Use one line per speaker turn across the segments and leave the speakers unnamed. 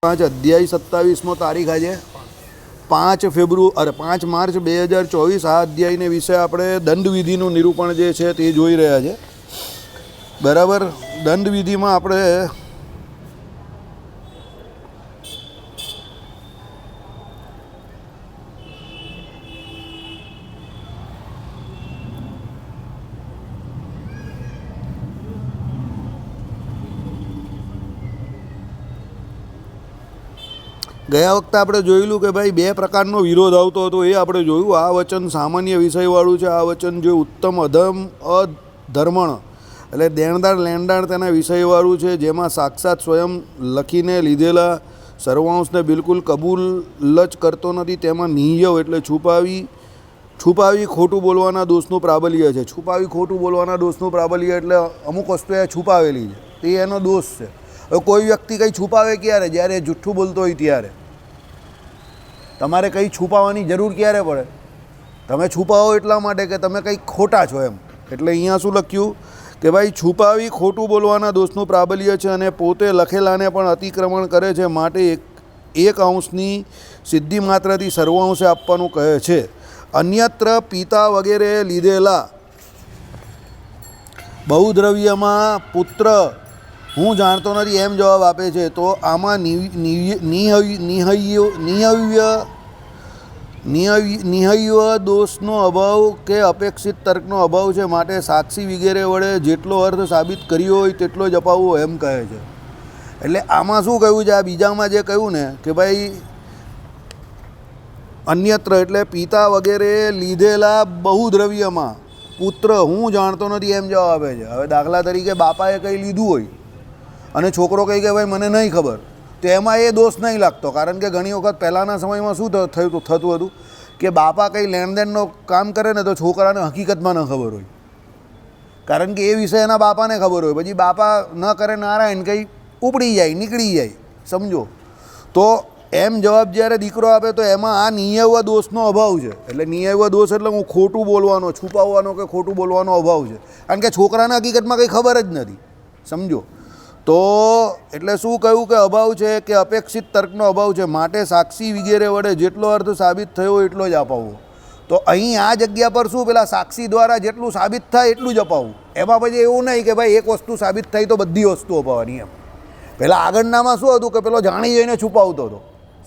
પાંચ અધ્યાય 27મો તારીખ આજે 5 માર્ચ 2024 આ અધ્યાયને વિશે આપણે દંડવિધિનું નિરૂપણ જે છે તે જોઈ રહ્યા છે. બરાબર. દંડવિધિમાં આપણે ગયા વખતે આપણે જોયેલું કે ભાઈ બે પ્રકારનો વિરોધ આવતો હતો. એ આપણે જોયું. આ વચન સામાન્ય વિષયવાળું છે. આ વચન જે ઉત્તમ અધર્મણ એટલે દેણદાર લેણદાર તેના વિષયવાળું છે, જેમાં સાક્ષાત સ્વયં લખીને લીધેલા સર્વાંશને બિલકુલ કબૂલ જ કરતો નથી. તેમાં નિયવ એટલે છુપાવી ખોટું બોલવાના દોષનું પ્રાબલ્ય છે. છુપાવી ખોટું બોલવાના દોષનું પ્રાબલ્ય એટલે અમુક વસ્તુ એ છુપાવેલી છે, તે એનો દોષ છે. હવે કોઈ વ્યક્તિ કંઈ છુપાવે ક્યારે? જ્યારે જુઠ્ઠું બોલતો હોય ત્યારે. તમારે કંઈ છુપાવવાની જરૂર ક્યારે પડે? તમે છુપાવો એટલા માટે કે તમે કંઈક ખોટા છો એમ. એટલે અહીંયા શું લખ્યું કે ભાઈ છુપાવી ખોટું બોલવાના દોષનું પ્રાબલ્ય છે અને પોતે લખેલાને પણ અતિક્રમણ કરે છે, માટે એક અંશની સિદ્ધિ માત્રથી સર્વાંશે આપવાનું કહે છે. અન્યત્ર પિતા વગેરે લીધેલા બહુદ્રવ્યમાં પુત્ર હું જાણતો નથી એમ જવાબ આપે છે. તો આમાં નિહય્ય દોષનો અભાવ કે અપેક્ષિત તર્કનો અભાવ છે, માટે સાક્ષી વગેરે વડે જેટલો અર્થ સાબિત કર્યો હોય તેટલો જ અપાવવો એમ કહે છે. એટલે આમાં શું કહ્યું છે? આ બીજામાં જે કહ્યું ને કે ભાઈ અન્યત્ર એટલે પિતા વગેરે લીધેલા બહુદ્રવ્યમાં પુત્ર હું જાણતો નથી એમ જવાબ આપે છે. હવે દાખલા તરીકે બાપાએ કંઈ લીધું હોય અને છોકરો કહે કે ભાઈ મને નહીં ખબર, તો એમાં એ દોષ નહીં લાગતો. કારણ કે ઘણી વખત પહેલાંના સમયમાં શું થતું હતું કે બાપા કંઈ લેણદેણનો કામ કરે ને તો છોકરાને હકીકતમાં ન ખબર હોય, કારણ કે એ વિષય એના બાપાને ખબર હોય. પછી બાપા ન કરે નારાયણ કંઈ ઉપડી જાય, નીકળી જાય, સમજો. તો એમ જવાબ જ્યારે દીકરો આપે તો એમાં આ નિયવ દોષનો અભાવ છે. એટલે નિયવ દોષ એટલે હું ખોટું બોલવાનો, છુપાવવાનો કે ખોટું બોલવાનો અભાવ છે. કારણ કે છોકરાને હકીકતમાં કંઈ ખબર જ નથી, સમજો. તો એટલે શું કહ્યું કે અભાવ છે કે અપેક્ષિત તર્કનો અભાવ છે, માટે સાક્ષી વગેરે વડે જેટલો અર્થ સાબિત થયો એટલો જ અપાવવો. તો અહીં આ જગ્યા પર શું પેલા સાક્ષી દ્વારા જેટલું સાબિત થાય એટલું જ અપાવવું. એમાં પછી એવું નહીં કે ભાઈ એક વસ્તુ સાબિત થઈ તો બધી વસ્તુ અપાવવાની એમ. પહેલાં આગળનામાં શું હતું કે પેલો જાણી જોઈને છુપાવતો હતો,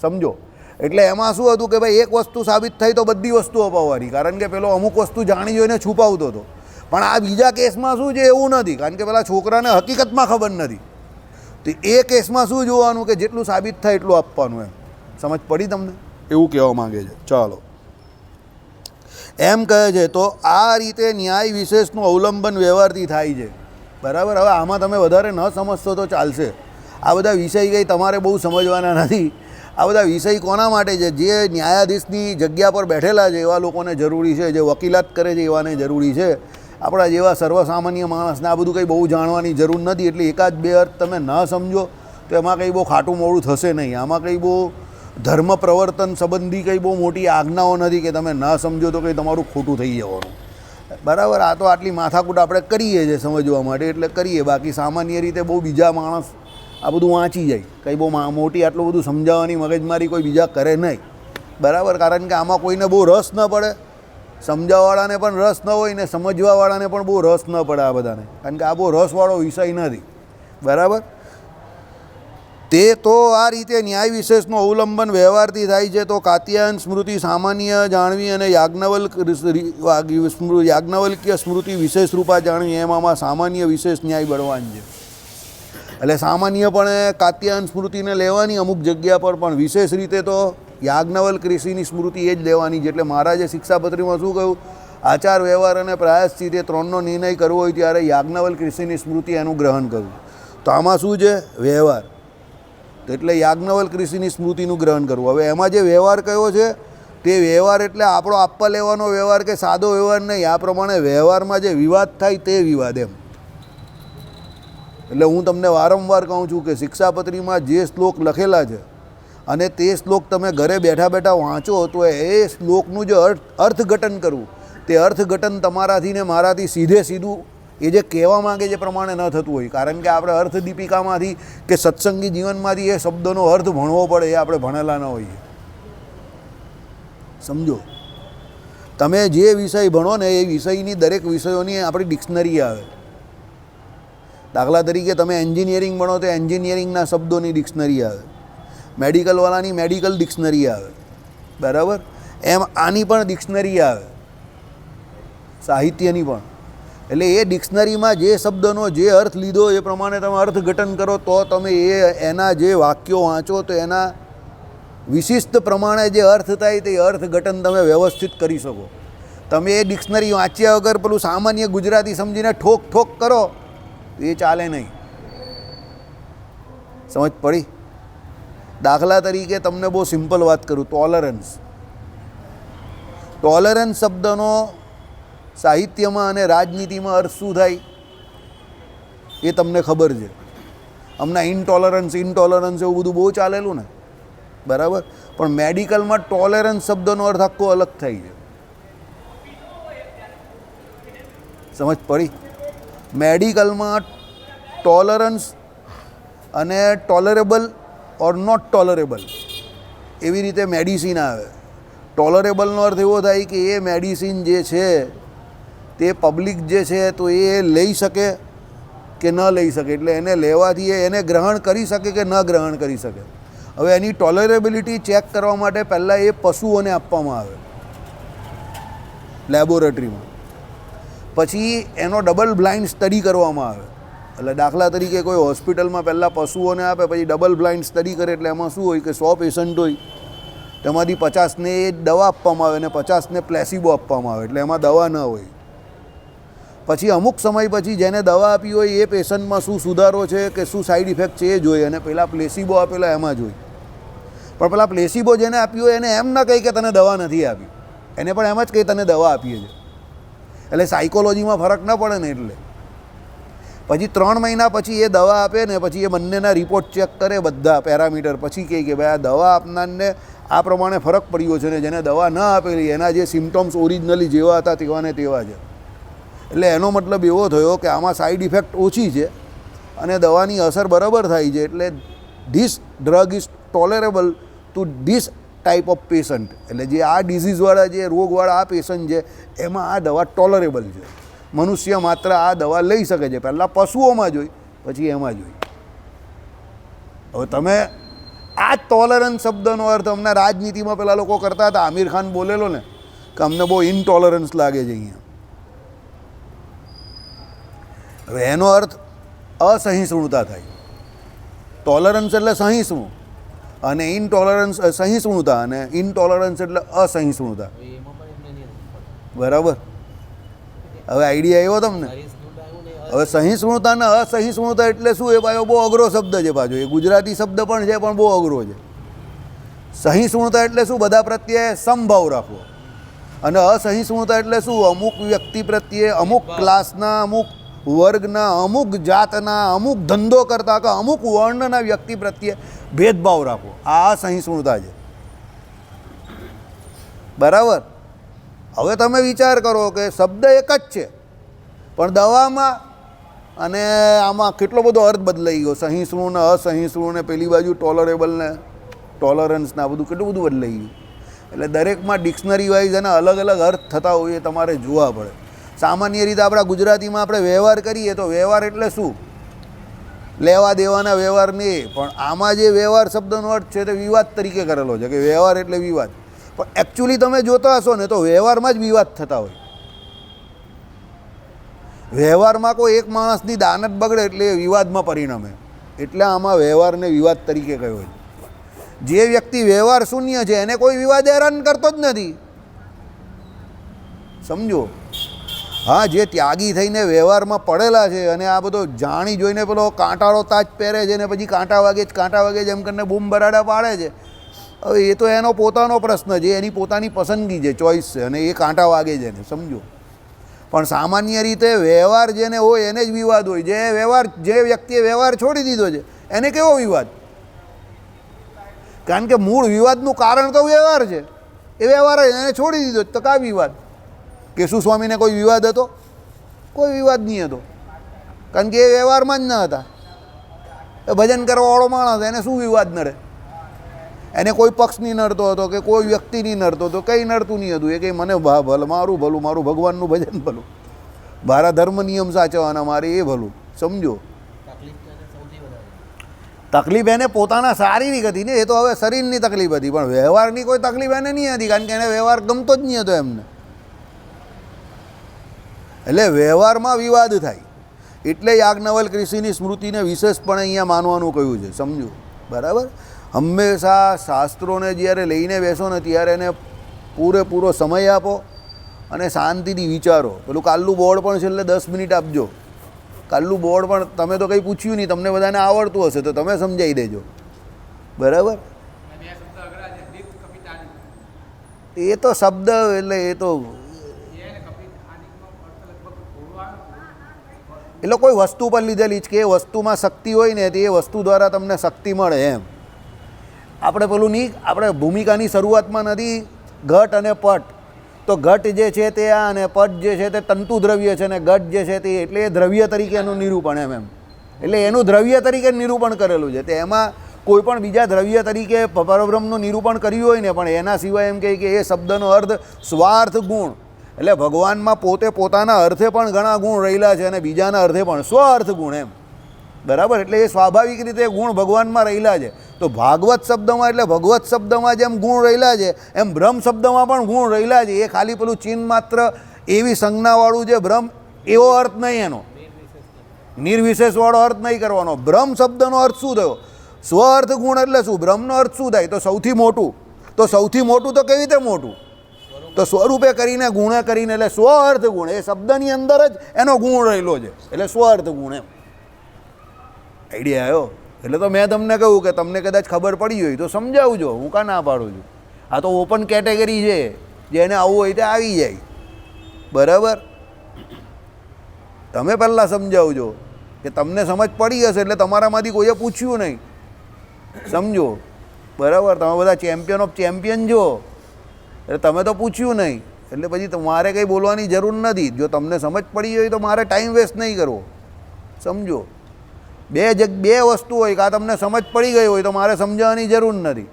સમજો. એટલે એમાં શું હતું કે ભાઈ એક વસ્તુ સાબિત થઈ તો બધી વસ્તુ અપાવવાની, કારણ કે પેલો અમુક વસ્તુ જાણી જોઈને છુપાવતો હતો. પણ આ બીજા કેસમાં શું છે એવું નથી, કારણ કે પેલા છોકરાને હકીકતમાં ખબર નથી. તો એ કેસમાં શું જોવાનું કે જેટલું સાબિત થાય એટલું આપવાનું એમ. સમજ પડી તમને? એવું કહેવા માગે છે. ચાલો, એમ કહે છે. તો આ રીતે ન્યાય વિશેષનું અવલંબન વ્યવહારથી થાય છે. બરાબર. હવે આમાં તમે વધારે ન સમજશો તો ચાલશે. આ બધા વિષય કંઈ તમારે બહુ સમજવાના નથી. આ બધા વિષય કોના માટે છે? જે ન્યાયાધીશની જગ્યા પર બેઠેલા છે એવા લોકોને જરૂરી છે, જે વકીલાત કરે છે એવાને જરૂરી છે. આપણા જેવા સર્વસામાન્ય માણસને આ બધું કંઈ બહુ જાણવાની જરૂર નથી. એટલે એકાદ બે અર્થ તમે ન સમજો તો એમાં કંઈ બહુ ખાટું મોડું થશે નહીં. આમાં કંઈ બહુ ધર્મ પ્રવર્તન સંબંધી કંઈ બહુ મોટી આજ્ઞાઓ નથી કે તમે ન સમજો તો કંઈ તમારું ખોટું થઈ જવાનું. બરાબર. આ તો આટલી માથાકૂટ આપણે કરીએ છીએ સમજવા માટે, એટલે કરીએ. બાકી સામાન્ય રીતે બહુ બીજા માણસ આ બધું વાંચી જાય. કંઈ બહુ મોટી આટલું બધું સમજાવવાની મગજમારી કોઈ બીજા કરે નહીં. બરાબર. કારણ કે આમાં કોઈને બહુ રસ ન પડે. સમજાવવાવાળાને પણ રસ ન હોય ને સમજવાવાળાને પણ બહુ રસ ન પડે આ બધાને, કારણ કે આ બહુ રસવાળો વિષય નથી. બરાબર. તે તો આ રીતે ન્યાય વિશેષનું અવલંબન વ્યવહારથી થાય છે. તો કાત્યાયન સ્મૃતિ સામાન્ય જાણવી અને યાજ્ઞવલ્ક્ય સ્મૃતિ વિશેષ રૂપા જાણવી, એમાં સામાન્ય વિશેષ ન્યાય બળવાન છે. એટલે સામાન્યપણે કાત્યાયન સ્મૃતિને લેવાની અમુક જગ્યા પર, પણ વિશેષ રીતે તો યાજ્ઞવલ્ક ઋષિની સ્મૃતિ એ જ લેવાની છે. એટલે મહારાજે શિક્ષાપત્રીમાં શું કહ્યું? આચાર વ્યવહાર અને પ્રાયશ્ચિત એ ત્રણનો નિર્ણય કરવો હોય ત્યારે યાજ્ઞવલ્ક ઋષિની સ્મૃતિ એનું ગ્રહણ કરવું. તો આમાં શું છે? વ્યવહાર. તો એટલે યાજ્ઞવલ્ક ઋષિની સ્મૃતિનું ગ્રહણ કરવું. હવે એમાં જે વ્યવહાર કયો છે તે વ્યવહાર એટલે આપણો આપવા લેવાનો વ્યવહાર કે સાદો વ્યવહાર નહીં. આ પ્રમાણે વ્યવહારમાં જે વિવાદ થાય તે વિવાદ એમ. એટલે હું તમને વારંવાર કહું છું કે શિક્ષાપત્રીમાં જે શ્લોક લખેલા છે અને તે શ્લોક તમે ઘરે બેઠા બેઠા વાંચો તો એ શ્લોકનું જે અર્થઘટન કરવું, તે અર્થઘટન તમારાથી ને મારાથી સીધે સીધું એ જે કહેવા માગે જે પ્રમાણે ન થતું હોય. કારણ કે આપણે અર્થ દીપિકામાંથી કે સત્સંગી જીવનમાંથી એ શબ્દોનો અર્થ ભણવો પડે, એ આપણે ભણેલા ન હોઈએ. સમજો, તમે જે વિષય ભણો ને એ વિષયની દરેક વિષયોની આપણી ડિક્શનરી આવે. દાખલા તરીકે તમે એન્જિનિયરિંગ ભણો તો એન્જિનિયરિંગના શબ્દોની ડિક્શનરી આવે, મેડિકલવાળાની મેડિકલ ડિક્શનરી આવે, બરાબર? એમ આની પણ ડિક્શનરી આવે, સાહિત્યની પણ. એટલે એ ડિક્શનરીમાં જે શબ્દનો જે અર્થ લીધો એ પ્રમાણે તમે અર્થઘટન કરો તો તમે એના જે વાક્યો વાંચો તો એના વિશિષ્ટ પ્રમાણે જે અર્થ થાય તે અર્થઘટન તમે વ્યવસ્થિત કરી શકો. તમે એ ડિક્શનરી વાંચ્યા વગર પેલું સામાન્ય ગુજરાતી સમજીને ઠોક ઠોક કરો તો એ ચાલે નહીં. સમજ પડી? દાખલા તરીકે તમને બહુ સિમ્પલ વાત કરું, ટોલરન્સ. ટોલરન્સ શબ્દનો સાહિત્યમાં અને રાજનીતિમાં અર્થ શું થાય એ તમને ખબર છે. હમણાં ઇનટોલરન્સ એવું બધું બહુ ચાલેલું ને, બરાબર? પણ મેડિકલમાં ટોલરન્સ શબ્દનો અર્થ આખો અલગ થાય છે. સમજ પડી? મેડિકલમાં ટોલરન્સ અને ટોલરેબલ ઓર નોટ ટોલરેબલ એવી રીતે મેડિસિન આવે. ટોલરેબલનો અર્થ એવો થાય કે એ મેડિસિન જે છે તે પબ્લિક જે છે તો એ લઈ શકે કે ન લઈ શકે, એટલે એને લેવાથી એને ગ્રહણ કરી શકે કે ન ગ્રહણ કરી શકે. હવે એની ટોલરેબિલિટી ચેક કરવા માટે પહેલાં એ પશુઓને આપવામાં આવે લેબોરેટરીમાં, પછી એનો ડબલ બ્લાઇન્ડ સ્ટડી કરવામાં આવે. એટલે દાખલા તરીકે કોઈ હોસ્પિટલમાં પહેલાં પશુઓને આપે, પછી ડબલ બ્લાઇન્ડ સ્ટડી કરે. એટલે એમાં શું હોય કે 100 પેશન્ટ હોય, તેમાંથી 50ને એ દવા આપવામાં આવે અને 50ને પ્લેસિબો આપવામાં આવે, એટલે એમાં દવા ન હોય. પછી અમુક સમય પછી જેને દવા આપી હોય એ પેશન્ટમાં શું સુધારો છે કે શું સાઈડ ઇફેક્ટ છે એ જોઈએ, અને પેલા પ્લેસિબો આપેલા એમાં જોઈ. પણ પેલા પ્લેસિબો જેને આપ્યું હોય એને એમ ન કહી કે તને દવા નથી આપી, એને પણ એમ જ કહી તને દવા આપીએ છે. એટલે સાયકોલોજીમાં ફરક ન પડે ને. એટલે પછી 3 મહિના પછી એ દવા આપે ને પછી એ બંનેના રિપોર્ટ ચેક કરે, બધા પેરામીટર, પછી કહે કે ભાઈ આ દવા આપનારને આ પ્રમાણે ફરક પડ્યો છે ને જેને દવા ન આપેલી એના જે સિમ્ટમ્સ ઓરિજિનલી જેવા હતા તેવા ને તેવા છે. એટલે એનો મતલબ એવો થયો કે આમાં સાઈડ ઇફેક્ટ ઓછી છે અને દવાની અસર બરાબર થાય છે. એટલે this drug is tolerable two this type of patient. એટલે જે આ ડિઝીઝવાળા જે રોગવાળા આ પેશન્ટ છે એમાં આ દવા ટોલરેબલ છે. મનુષ્ય માત્ર આ દવા લઈ શકે છે. પહેલાં પશુઓમાં જોઈ, પછી એમાં જોઈ. હવે તમે આ ટોલરન્સ શબ્દનો અર્થ અમને રાજનીતિમાં પેલા લોકો કરતા હતા. આમિર ખાન બોલેલો ને કે અમને બહુ ઇનટોલરન્સ લાગે છે અહીંયા. હવે એનો અર્થ અસહિષ્ણુતા થાય. ટોલરન્સ એટલે સહિષ્ણુ અને ઇનટોલરન્સ સહિષ્ણુતા, અને ઇનટોલરન્સ એટલે અસહિષ્ણુતા. બરાબર? હવે આઈડિયા આવ્યો તમને? હવે સહિષ્ણુતા ને અસહિષ્ણુતા એટલે શું? એ પાછો બહુ અઘરો શબ્દ છે. પાછો એ ગુજરાતી શબ્દ પણ છે પણ બહુ અઘરો છે. સહિષ્ણુતા એટલે શું? બધા પ્રત્યે સમભાવ રાખવો. અને અસહિષ્ણુતા એટલે શું? અમુક વ્યક્તિ પ્રત્યે, અમુક ક્લાસના, અમુક વર્ગના, અમુક જાતના, અમુક ધંધો કરતા કે અમુક વર્ણના વ્યક્તિ પ્રત્યે ભેદભાવ રાખવો. આ અસહિષ્ણુતા છે. બરાબર? હવે તમે વિચાર કરો કે શબ્દ એક જ છે પણ દવામાં અને આમાં કેટલો બધો અર્થ બદલાઈ ગયો. સહિષ્ણુ ને અસહિષ્ણુ ને પેલી બાજુ ટોલરેબલ ને ટોલરન્સ ને આ બધું કેટલું બધું બદલાઈ ગયું. એટલે દરેકમાં ડિક્શનરી વાઇઝ એના અલગ અલગ અર્થ થતા હોય એ તમારે જોવા પડે. સામાન્ય રીતે આપણા ગુજરાતીમાં આપણે વ્યવહાર કરીએ તો વ્યવહાર એટલે શું? લેવા દેવાના વ્યવહાર નહીં. પણ આમાં જે વ્યવહાર શબ્દનો અર્થ છે તે વિવાદ તરીકે કરેલો છે કે વ્યવહાર એટલે વિવાદ. પણ એકચ્યુઅલી તમે જોતા હશો ને તો વ્યવહારમાં જ વિવાદ થતા હોય. વ્યવહારમાં કોઈ એક માણસની દાનત બગડે એટલે એ વિવાદમાં પરિણમે. એટલે આમાં વ્યવહારને વિવાદ તરીકે કહ્યો છે. જે વ્યક્તિ વ્યવહાર શૂન્ય છે એને કોઈ વિવાદ હેરાન કરતો જ નથી. સમજો? હા, જે ત્યાગી થઈને વ્યવહારમાં પડેલા છે અને આ બધો જાણી જોઈને પેલો કાંટાળો તાજ પહેરે છે ને પછી કાંટા વાગે જેમ કરીને બૂમ બરાડા પાડે છે. હવે એ તો એનો પોતાનો પ્રશ્ન છે, એની પોતાની પસંદગી છે, ચોઈસ છે, અને એ કાંટા વાગે છે ને. સમજો? પણ સામાન્ય રીતે વ્યવહાર જેને હોય એને જ વિવાદ હોય. જે વ્યક્તિએ વ્યવહાર છોડી દીધો છે એને કેવો વિવાદ? કારણ કે મૂળ વિવાદનું કારણ તો વ્યવહાર છે. એ વ્યવહાર એને છોડી દીધો તો કા વિવાદ? કેશુ સ્વામીને કોઈ વિવાદ હતો? કોઈ વિવાદ નહીં હતો. કારણ કે એ વ્યવહારમાં જ ન હતા. એ ભજન કરવાવાળો માણસ, એને શું વિવાદ નડે? એને કોઈ પક્ષ નહીં નડતો હતો કે કોઈ વ્યક્તિ નહીં નડતો હતો, કંઈ નડતું નહીં હતું. એ કંઈ મને ભલે મારું ભલું, મારું ભગવાનનું ભજન ભલું, મારા ધર્મ નિયમ સાચવવાના, મારે એ ભલું. સમજો, તકલીફ એને પોતાના શારીરિક હતી ને, એ તો હવે શરીરની તકલીફ હતી, પણ વ્યવહારની કોઈ તકલીફ એને નહીં હતી, કારણ કે એને વ્યવહાર ગમતો જ નહીં હતો એમને. એટલે વ્યવહારમાં વિવાદ થાય એટલે યાજ્ઞવલ્ક ઋષિની સ્મૃતિને વિશેષપણે અહીંયા માનવાનું કહ્યું છે. સમજો, બરાબર? હંમેશા શાસ્ત્રોને જ્યારે લઈને બેસો ને ત્યારે એને પૂરેપૂરો સમય આપો અને શાંતિથી વિચારો. પેલું કાલનું બોર્ડ પણ છેલ્લે 10 મિનિટ આપજો. કાલનું બોર્ડ પણ તમે તો કંઈ પૂછ્યું નહીં, તમને બધાને આવડતું હશે તો તમે સમજાવી દેજો, બરાબર? એ તો શબ્દ એટલે એટલે કોઈ વસ્તુ પર લીધેલી જ કે એ વસ્તુમાં શક્તિ હોય ને, એ વસ્તુ દ્વારા તમને શક્તિ મળે એમ. આપણે પેલું નહીં, આપણે ભૂમિકાની શરૂઆતમાં નથી ઘટ અને પટ, તો ઘટ જે છે તે આ અને પટ જે છે તે તંતુ દ્રવ્ય છે, ને ઘટ જે છે તે એટલે એ દ્રવ્ય તરીકેનું નિરૂપણ એમ. એટલે એનું દ્રવ્ય તરીકે નિરૂપણ કરેલું છે. તે એમાં કોઈ પણ બીજા દ્રવ્ય તરીકે પરબ્રહ્મનું નિરૂપણ કર્યું હોય ને, પણ એના સિવાય એમ કહે કે એ શબ્દનો અર્થ સ્વાર્થ ગુણ, એટલે ભગવાનમાં પોતે પોતાના અર્થે પણ ઘણા ગુણ રહેલા છે અને બીજાના અર્થે પણ સ્વઅર્થ ગુણ એમ, બરાબર? એટલે એ સ્વાભાવિક રીતે ગુણ ભગવાનમાં રહેલા છે. તો ભાગવત શબ્દમાં એટલે ભગવત શબ્દમાં જેમ ગુણ રહેલા છે એમ બ્રહ્મ શબ્દમાં પણ ગુણ રહેલા છે. એ ખાલી પેલું ચિહ્ન માત્ર એવી સંજ્ઞાવાળું છે બ્રહ્મ, એવો અર્થ નહીં એનો, નિર્વિશેષવાળો અર્થ નહીં કરવાનો. બ્રહ્મ શબ્દનો અર્થ શું થયો? સ્વઅર્થ ગુણ એટલે શું? બ્રહ્મનો અર્થ શું થાય? તો સૌથી મોટું. તો સૌથી મોટું તો કેવી રીતે મોટું? તો સ્વરૂપે કરીને ગુણે કરીને, એટલે સ્વઅર્થ ગુણ, એ શબ્દની અંદર જ એનો ગુણ રહેલો છે, એટલે સ્વઅર્થ ગુણ એમ. આઈડિયા આવ્યો? એટલે તો મેં તમને કહ્યું કે તમને કદાચ ખબર પડી હોય તો સમજાવજો, હું કાં ના પાડું છું. આ તો ઓપન કેટેગરી છે, જેને આવવું હોય તે આવી જાય, બરાબર? તમે પહેલાં સમજાવજો કે તમને સમજ પડી હશે એટલે તમારામાંથી કોઈએ પૂછ્યું નહીં. સમજો, બરાબર? તમે બધા ચેમ્પિયન ઓફ ચેમ્પિયન છો એટલે તમે તો પૂછ્યું નહીં, એટલે પછી તમારે કંઈ બોલવાની જરૂર નથી. જો તમને સમજ પડી હોય તો મારે ટાઈમ વેસ્ટ નહીં કરવો. સમજો, બે વસ્તુ હોય, કાં તમને સમજ પડી ગઈ હોય તો મારે સમજાવવાની જરૂર નથી,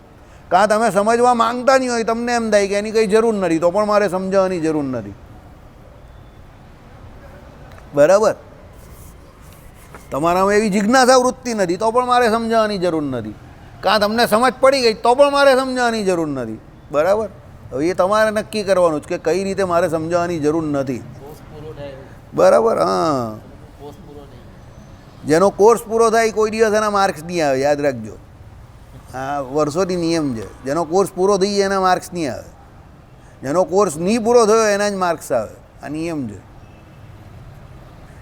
કાં તમે સમજવા માંગતા નહીં હોય, તમને એમ થાય કે એની કંઈ જરૂર નથી, તો પણ મારે સમજાવવાની જરૂર નથી, બરાબર? તમારામાં એવી જિજ્ઞાસા વૃત્તિ નથી તો પણ મારે સમજાવવાની જરૂર નથી, કાં તમને સમજ પડી ગઈ તો પણ મારે સમજાવવાની જરૂર નથી, બરાબર? હવે એ તમારે નક્કી કરવાનું છે કે કઈ રીતે મારે સમજાવવાની જરૂર નથી, બરાબર? હા, જેનો કોર્સ પૂરો થાય કોઈ દિવસ એના માર્ક્સ નહીં આવે, યાદ રાખજો. આ વર્ષોથી નિયમ છે. જેનો કોર્સ પૂરો થઈ જાય એના માર્ક્સ નહીં આવે, જેનો કોર્સ નહીં પૂરો થયો એના જ માર્ક્સ આવે. આ નિયમ છે.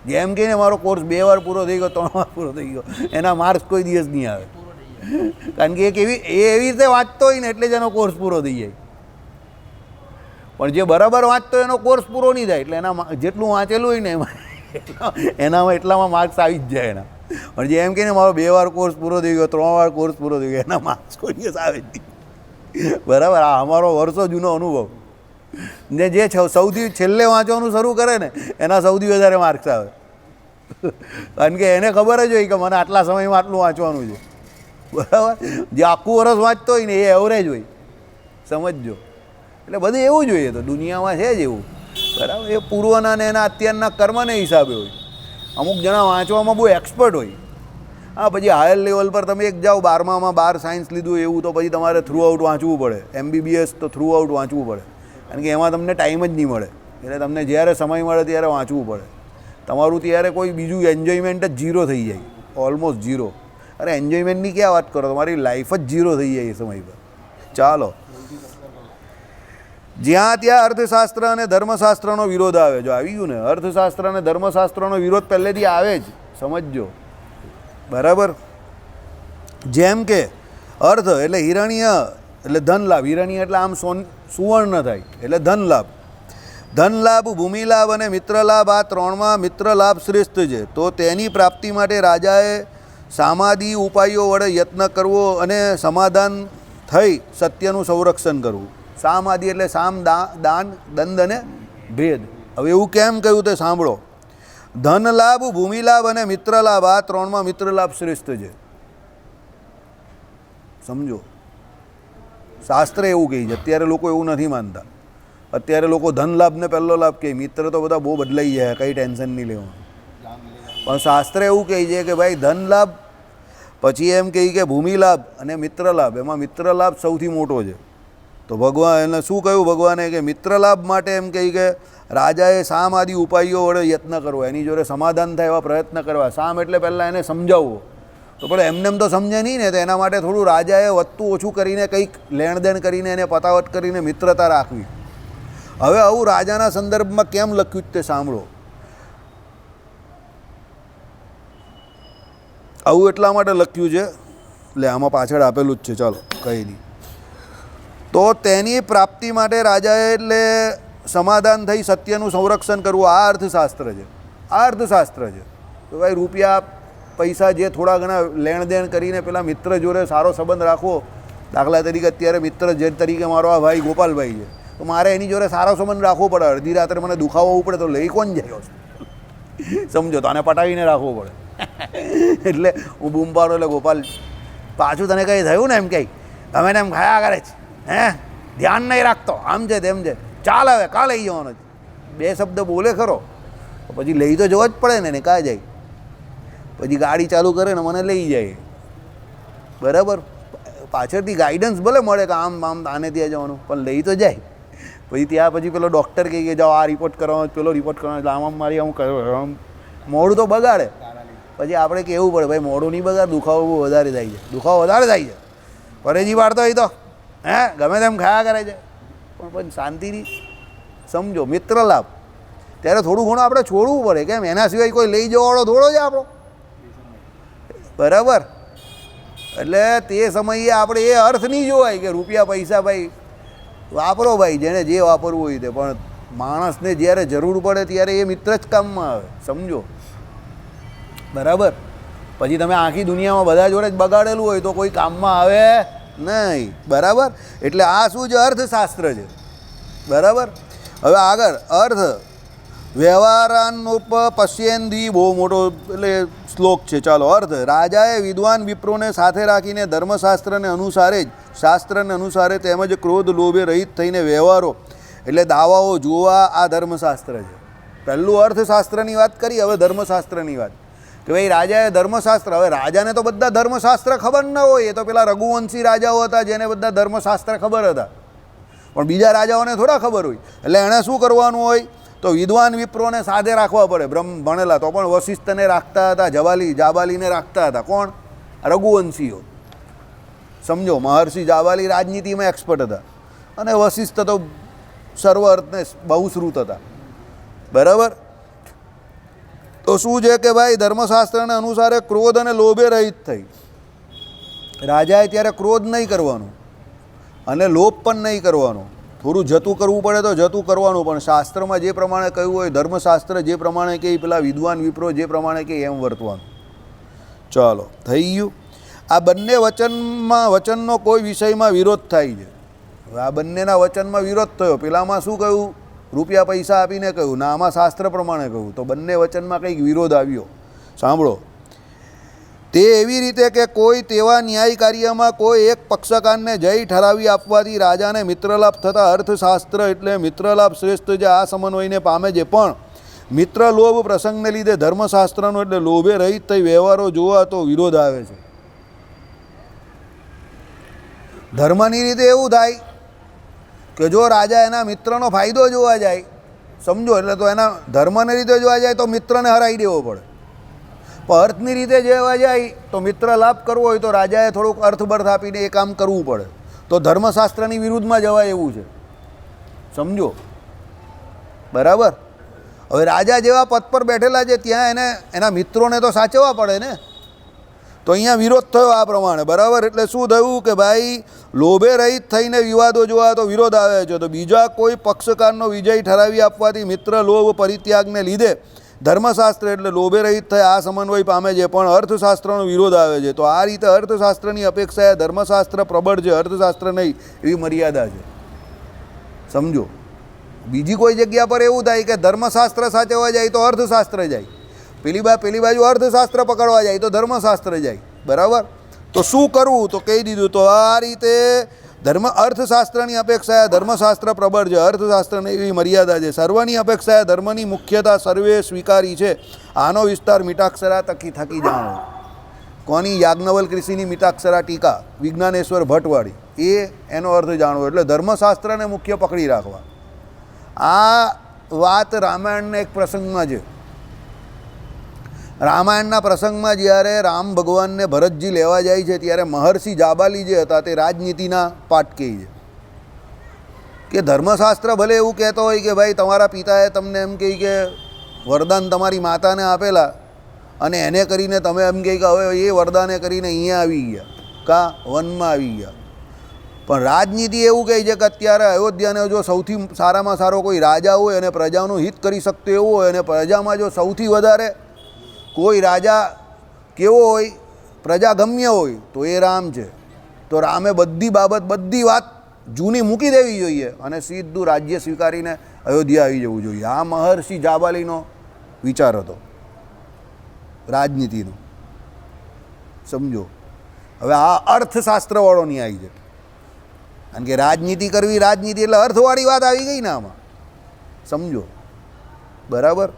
જેમ કહીને મારો કોર્સ 2 વાર પૂરો થઈ ગયો, 3 વાર પૂરો થઈ ગયો, એના માર્ક્સ કોઈ દિવસ નહીં આવે, કારણ કે એવી રીતે વાંચતો હોય ને એટલે જ એનો કોર્સ પૂરો થઈ જાય. પણ જે બરાબર વાંચતો એનો કોર્સ પૂરો નહીં થાય, એટલે એના જેટલું વાંચેલું હોય ને એનામાં એટલામાં માર્ક્સ આવી જ જાય એના. પણ જે એમ કહીને મારો 2 વાર કોર્સ પૂરો થઈ ગયો, 3 વાર કોર્સ પૂરો થઈ ગયો, એના માર્ક્સ કોઈ દિવસ આવે જ નહીં, બરાબર? આ અમારો વર્ષો જૂનો અનુભવ. ને જે સૌથી છેલ્લે વાંચવાનું શરૂ કરે ને એના સૌથી વધારે માર્ક્સ આવે, કારણ કે એને ખબર જ હોય કે મને આટલા સમયમાં આટલું વાંચવાનું છે, બરાબર? જે આખું વર્ષ વાંચતો હોય ને એ એવરેજ હોય, સમજજો. એટલે બધું એવું જોઈએ, તો દુનિયામાં છે જ એવું, બરાબર? એ પૂર્વના ને એના અત્યારના કર્મને હિસાબે હોય. અમુક જણા વાંચવામાં બહુ એક્સપર્ટ હોય. હા, પછી હાયર લેવલ પર તમે એક જાઓ, 12માં 12 સાયન્સ લીધું એવું, તો પછી તમારે થ્રુ આઉટ વાંચવું પડે. MBBS તો થ્રુ આઉટ વાંચવું પડે, કારણ કે એમાં તમને ટાઈમ જ નહીં મળે, એટલે તમને જ્યારે સમય મળે ત્યારે વાંચવું પડે. તમારું ત્યારે કોઈ બીજું એન્જોયમેન્ટ જ ઝીરો થઈ જાય, ઓલમોસ્ટ ઝીરો. અરે એન્જોયમેન્ટની ક્યાં વાત કરો, તમારી લાઈફ જ ઝીરો થઈ જાય એ સમય પર. ચાલો, જ્યાં ત્યાં અર્થશાસ્ત્ર અને ધર્મશાસ્ત્રનો વિરોધ આવે. જો આવી ગયું ને, અર્થશાસ્ત્ર અને ધર્મશાસ્ત્રનો વિરોધ પહેલેથી આવે જ, સમજજો, બરાબર? જેમ કે અર્થ એટલે હિરણ્ય એટલે ધન લાભ, હિરણ્ય એટલે આમ સુવર્ણ થાય એટલે ધન લાભ. ધન લાભ, ભૂમિ લાભ અને મિત્ર લાભ, આ ત્રણમાં મિત્ર લાભ શ્રેષ્ઠ છે. તો તેની પ્રાપ્તિ માટે રાજાએ સામાદી ઉપાયો વડે યત્ન કરવો અને સમાધાન થઈ સત્યનું સંરક્ષણ કરવું. સામાદી એટલે સામ, દાન, દંડ અને ભેદ. હવે એવું કેમ કહ્યું તે સાંભળો. ધન લાભ, ભૂમિ લાભ અને મિત્ર લાભ, આ ત્રણમાં મિત્ર લાભ શ્રેષ્ઠ છે. સમજો, શાસ્ત્ર એવું કહે છે. અત્યારે લોકો એવું નથી માનતા. અત્યારે લોકો ધન લાભને પહેલો લાભ કહે, મિત્ર તો બધા બહુ બદલાઈ જાય, કંઈ ટેન્શન નહીં લેવાનું. પણ શાસ્ત્ર એવું કહે છે કે ભાઈ ધન લાભ, પછી એમ કહે કે ભૂમિ લાભ અને મિત્ર લાભ, એમાં મિત્ર લાભ સૌથી મોટો છે. તો ભગવાન એને શું કહ્યું? ભગવાને કે મિત્ર લાભ માટે એમ કહી કે રાજાએ સામ આદિ ઉપાયો વડે યત્ન કરવો, એની જોડે સમાધાન થાય એવા પ્રયત્ન કરવા. સામ એટલે પહેલાં એને સમજાવવો. તો પેલો એમને તો સમજે નહીં ને, તો એના માટે થોડું રાજાએ વધતું ઓછું કરીને કંઈક લેણદેણ કરીને એને પતાવટ કરીને મિત્રતા રાખવી. હવે આવું રાજાના સંદર્ભમાં કેમ લખ્યું તે સાંભળો. આવું એટલા માટે લખ્યું છે, એટલે આમાં પાછળ આપેલું જ છે, ચાલો કંઈ નહીં. તો તેની પ્રાપ્તિ માટે રાજાએ એટલે સમાધાન થઈ સત્યનું સંરક્ષણ કરવું, આ અર્થશાસ્ત્ર છે. આ અર્થશાસ્ત્ર છે. તો ભાઈ રૂપિયા પૈસા જે થોડા ઘણા લેણદેણ કરીને પેલા મિત્ર જોડે સારો સંબંધ રાખવો. દાખલા તરીકે અત્યારે મિત્ર જે તરીકે મારો આ ભાઈ ગોપાલભાઈ છે, તો મારે એની જોડે સારો સંબંધ રાખવો પડે. અડધી રાત્રે મને દુખાવો પડે તો લઈ કોણ જાય? સમજો, તો આને પટાવીને રાખવો પડે. એટલે હું બૂમ પાડો, એટલે ગોપાલ પાછું તને કંઈ થયું ને એમ કંઈ તમે ને એમ ખાયા કરે છે, હે ધ્યાન નહીં રાખતો, આમ છે તેમ છે, ચાલ હવે કાં લઈ જવાનો છે. બે શબ્દ બોલે ખરો, પછી લઈ તો જવો જ પડે ને, કાં જાય? પછી ગાડી ચાલુ કરે ને મને લઈ જાય. બરાબર, પાછળથી ગાઈડન્સ ભલે મળે કે આમ આમ આને ત્યાં જવાનું, પણ લઈ તો જાય. પછી ત્યાં પછી પેલો ડૉક્ટર કહે કે જાઓ આ રિપોર્ટ કરવાનો, પેલો રિપોર્ટ કરવાનો, એટલે આમ મારી આમ આમ મોડું તો બગાડે. પછી આપણે કહેવું પડે ભાઈ મોડું નહીં બગાડ, દુખાવો બહુ વધારે થાય છે, દુખાવો વધારે થાય છે, પરેજી વાળતો હોય તો હે ગમે તેમ ખાયા કરે છે. પણ શાંતિથી સમજો, મિત્ર લાભ ત્યારે થોડું ઘણું આપણે છોડવું પડે. કેમ? એના સિવાય કોઈ લઈ જવાવાળો થોડો છે આપણો. બરાબર, એટલે તે સમયે આપણે એ અર્થ નહીં જોવાય કે રૂપિયા પૈસા ભાઈ વાપરો, ભાઈ જેને જે વાપરવું હોય તે, પણ માણસને જ્યારે જરૂર પડે ત્યારે એ મિત્ર જ કામમાં આવે. સમજો, બરાબર. પછી તમે આખી દુનિયામાં બધા જોડે જ બગાડેલું હોય તો કોઈ કામમાં આવે નહીં. બરાબર, એટલે આ શું છે? અર્થશાસ્ત્ર છે. બરાબર. હવે આગળ અર્થ વ્યવહારાનુપ પશ્યેન્દ્રી, બહુ મોટો એટલે શ્લોક છે. ચાલો, અર્થ રાજાએ વિદ્વાન વિપ્રોને સાથે રાખીને ધર્મશાસ્ત્રને અનુસારે જ શાસ્ત્રને અનુસારે તેમજ ક્રોધ લોભે રહિત થઈને વ્યવહારો એટલે દાવાઓ જોવા, આ ધર્મશાસ્ત્ર છે. પહેલું અર્થશાસ્ત્રની વાત કરી, હવે ધર્મશાસ્ત્રની વાત કે ભાઈ રાજાએ ધર્મશાસ્ત્ર. હવે રાજાને તો બધા ધર્મશાસ્ત્ર ખબર ન હોય, એ તો પેલા રઘુવંશી રાજાઓ હતા જેને બધા ધર્મશાસ્ત્ર ખબર હતા, પણ બીજા રાજાઓને થોડા ખબર હોય. એટલે એણે શું કરવાનું હોય? તો વિદ્વાન વિપ્રોને સાથે રાખવા પડે. બ્રહ્મ ભણેલા તો પણ વશિષ્ઠને રાખતા હતા, જાબાલીને રાખતા હતા. કોણ? રઘુવંશીઓ. સમજો, મહર્ષિ જાબાલી રાજનીતિમાં એક્સપર્ટ હતા અને વશિષ્ઠ તો સર્વ અર્થને બહુશ્રુત હતા. બરાબર. તો શું છે કે ભાઈ ધર્મશાસ્ત્રને અનુસારે ક્રોધ અને લોભે રહિત થઈ. રાજાએ ત્યારે ક્રોધ નહીં કરવાનું અને લોભ પણ નહીં કરવાનો. થોડું જતું કરવું પડે તો જતું કરવાનું, પણ શાસ્ત્રમાં જે પ્રમાણે કહ્યું હોય, ધર્મશાસ્ત્ર જે પ્રમાણે કહે, પેલા વિદ્વાન વિપ્રો જે પ્રમાણે કહે એમ વર્તવાનું. ચાલો, થઈ ગયું. આ બંને વચનનો કોઈ વિષયમાં વિરોધ થાય છે. હવે આ બંનેના વચનમાં વિરોધ થયો. પેલામાં શું કહ્યું? રૂપિયા પૈસા આપીને કહ્યું, ના આમાં શાસ્ત્ર પ્રમાણે કહ્યું. તો બંને વચનમાં કંઈક વિરોધ આવ્યો. સાંભળો, તે એવી રીતે કે કોઈ તેવા ન્યાય કાર્યમાં કોઈ એક પક્ષકારને જય ઠરાવી આપવાથી રાજાને મિત્રલાભ થતા અર્થશાસ્ત્ર એટલે મિત્રલાભ શ્રેષ્ઠ જે આ સમન્વયને પામે છે. પણ મિત્ર લોભ પ્રસંગને લીધે ધર્મશાસ્ત્રનો એટલે લોભે રહિત થઈ વ્યવહારો જોવા તો વિરોધ આવે છે. ધર્મની રીતે એવું થાય કે જો રાજા એના મિત્રનો ફાયદો જોવા જાય, સમજો, એટલે તો એના ધર્મને રીતે જોવા જાય તો મિત્રને હરાવી દેવો પડે. પણ અર્થની રીતે જોવા જાય તો મિત્ર લાભ કરવો હોય તો રાજાએ થોડુંક અર્થબર્થ આપીને એ કામ કરવું પડે. તો ધર્મશાસ્ત્રની વિરુદ્ધમાં જવાય એવું છે. સમજો, બરાબર. હવે રાજા જેવા પદ પર બેઠેલા છે ત્યાં એને એના મિત્રોને તો સાચવવા પડે ને. તો અહીંયા વિરોધ થયો આ પ્રમાણે. બરાબર, એટલે શું થયું કે ભાઈ લોભે રહિત થઈને વિવાદો જોવા તો વિરોધ આવે છે. તો બીજા કોઈ પક્ષકારનો વિજય ઠરાવી આપવાથી મિત્ર લોભ પરિત્યાગને લીધે ધર્મશાસ્ત્ર એટલે લોભે રહિત થઈ આ સમન્વય પામે છે, પણ અર્થશાસ્ત્રનો વિરોધ આવે છે. તો આ રીતે અર્થશાસ્ત્રની અપેક્ષાએ ધર્મશાસ્ત્ર પ્રબળ છે, અર્થશાસ્ત્ર નહીં, એવી મર્યાદા છે. સમજો, બીજી કોઈ જગ્યા પર એવું થાય કે ધર્મશાસ્ત્ર સાચવવા જાય તો અર્થશાસ્ત્ર જાય, પેલી બાજુ અર્થશાસ્ત્ર પકડવા જાય તો ધર્મશાસ્ત્ર જાય, બરાબર. તો શું કરવું તો કહી દીધું. તો આ રીતે અર્થશાસ્ત્રની અપેક્ષાએ ધર્મશાસ્ત્ર પ્રબળ છે, અર્થશાસ્ત્રની એવી મર્યાદા છે. સર્વની અપેક્ષાએ ધર્મની મુખ્યતા સર્વે સ્વીકારી છે, આનો વિસ્તાર મીટાક્ષરા થકી જાણો. કોની? યાજ્ઞવલ્ક ઋષિની મીટાક્ષરા ટીકા, વિજ્ઞાનેશ્વર ભટ્ટવાળી, એનો અર્થ જાણવો. એટલે ધર્મશાસ્ત્રને મુખ્ય પકડી રાખવા. આ વાત રામાયણના એક પ્રસંગમાં છે. રામાયણના પ્રસંગમાં જ્યારે રામ ભગવાનને ભરતજી લેવા જાય છે ત્યારે મહર્ષિ જાબાલી જે હતા તે રાજનીતિના પાઠ કહે છે કે ધર્મશાસ્ત્ર ભલે એવું કહેતો હોય કે ભાઈ તમારા પિતાએ તમને એમ કહે કે વરદાન તમારી માતાને આપેલા અને એને કરીને તમે એમ કહે કે હવે એ વરદાને કરીને અહીંયા આવી ગયા, કાં વનમાં આવી ગયા. પણ રાજનીતિ એવું કહે છે કે અત્યારે અયોધ્યાને જો સૌથી સારામાં સારો કોઈ રાજા હોય અને પ્રજાનું હિત કરી શકતો એવો હોય અને પ્રજામાં જો સૌથી વધારે કોઈ રાજા કેવો હોય, પ્રજાગમ્ય હોય તો એ રામ છે. તો રામે બધી વાત જૂની મૂકી દેવી જોઈએ અને સીધું રાજ્ય સ્વીકારીને અયોધ્યા આવી જવું જોઈએ. આ મહર્ષિ જાબાલીનો વિચાર હતો રાજનીતિનો, સમજો. હવે આ અર્થશાસ્ત્રવાળો ન્યાય છે, કારણ કે રાજનીતિ કરવી, રાજનીતિ એટલે અર્થવાળી વાત આવી ગઈ ને આમાં, સમજો, બરાબર.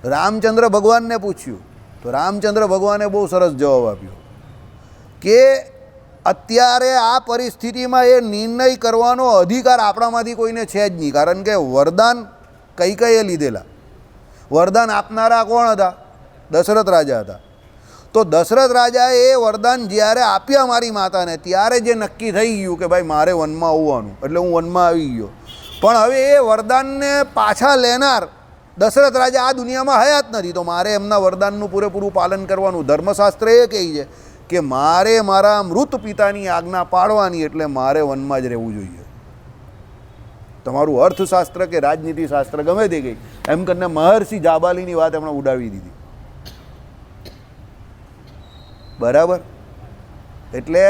રામચંદ્ર ભગવાનને પૂછ્યું તો રામચંદ્ર ભગવાને બહુ સરસ જવાબ આપ્યો કે અત્યારે આ પરિસ્થિતિમાં એ નિર્ણય કરવાનો અધિકાર આપણામાંથી કોઈને છે જ નહીં. કારણ કે વરદાન કૈકેયીએ લીધેલા, વરદાન આપનારા કોણ હતા? દશરથ રાજા હતા. તો દશરથ રાજાએ એ વરદાન જ્યારે આપ્યા મારી માતાને ત્યારે જે નક્કી થઈ ગયું કે ભાઈ મારે વનમાં આવવાનું, એટલે હું વનમાં આવી ગયો. પણ હવે એ વરદાનને પાછા લેનાર દશરથ રાજા આ દુનિયામાં હયાત નથી, તો મારે એમના વરદાનનું પૂરેપૂરું પાલન કરવાનું. ધર્મશાસ્ત્ર એ કહે છે કે મારે મારા મૃત પિતાની આજ્ઞા પાળવાની, એટલે મારે વનમાં જ રહેવું જોઈએ. તમારું અર્થશાસ્ત્ર કે રાજનીતિશાસ્ત્ર ગમે તે ગઈ, એમ કરીને મહર્ષિ જાબાલીની વાત એમણે ઉડાવી દીધી, બરાબર. એટલે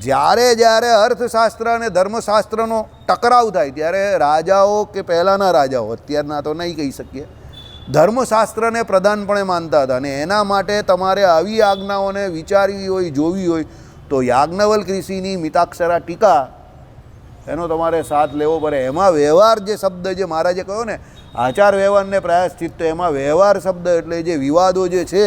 જ્યારે અર્થશાસ્ત્ર અને ધર્મશાસ્ત્રનો ટકરાવ થાય ત્યારે રાજાઓ કે પહેલાંના રાજાઓ, અત્યારના તો નહીં કહી શકીએ, ધર્મશાસ્ત્રને પ્રધાનપણે માનતા હતા. અને એના માટે તમારે આવી આજ્ઞાઓને વિચારવી હોય, જોવી હોય તો યાજ્ઞવલ્ક ઋષિની મીતાક્ષરા ટીકા એનો તમારે સાથ લેવો પડે. એમાં વ્યવહાર જે શબ્દ જે મહારાજે કહ્યો ને, આચાર વ્યવહારને પ્રયાસચિત્ત, એમાં વ્યવહાર શબ્દ એટલે જે વિવાદો જે છે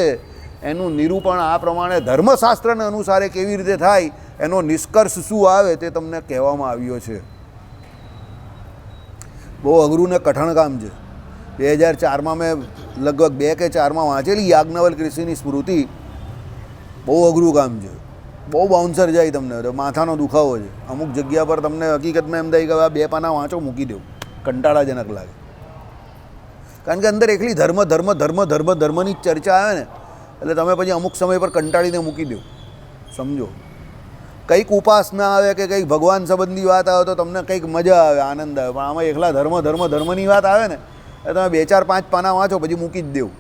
એનું નિરૂપણ આ પ્રમાણે ધર્મશાસ્ત્રને અનુસારે કેવી રીતે થાય, એનો નિષ્કર્ષ શું આવે તે તમને કહેવામાં આવ્યો છે. બહુ અઘરું ને કઠણ કામ છે. 2004માં મેં લગભગ 2 કે 4માં વાંચેલી યાજ્ઞવલ્ક ઋષિની સ્મૃતિ. બહુ અઘરું કામ છે, બહુ બાઉન્સર જાય તમને, તો માથાનો દુખાવો છે. અમુક જગ્યા પર તમને હકીકતમાં એમ થાય કે આ 2 પાના વાંચો, મૂકી દેવું, કંટાળાજનક લાગે. કારણ કે અંદર એકલી ધર્મની જ ચર્ચા આવે ને, એટલે તમે પછી અમુક સમય પર કંટાળીને મૂકી દો, સમજો. કંઈક ઉપાસના આવે કે કંઈક ભગવાન સંબંધી વાત આવે તો તમને કંઈક મજા આવે, આનંદ આવે. પણ આમાં એકલા ધર્મની વાત આવે ને એટલે તમે 2, 4, 5 પાના વાંચો પછી મૂકી જ દેવું.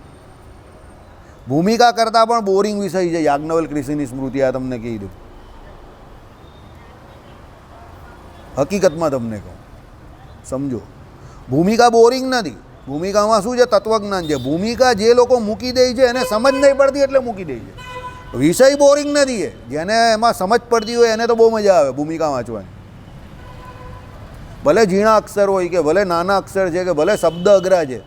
ભૂમિકા કરતાં પણ બોરિંગ વિષય છે યાજ્ઞવલ્ક ઋષિની સ્મૃતિ. આ તમને કહી દઉં, હકીકતમાં તમને કહું, સમજો. ભૂમિકા બોરિંગ નથી. ભૂમિકામાં શું છે? તત્વજ્ઞાન છે. ભૂમિકા જે લોકો મૂકી દે છે એને સમજ નહીં પડતી એટલે મૂકી દે છે. વિષય બોરિંગ નથી એ, જેને એમાં સમજ પડતી હોય એને તો બહુ મજા આવે ભૂમિકા વાંચવાની. ભલે ઝીણા અક્ષર હોય કે ભલે નાના અક્ષર છે કે ભલે શબ્દ અઘરા છે,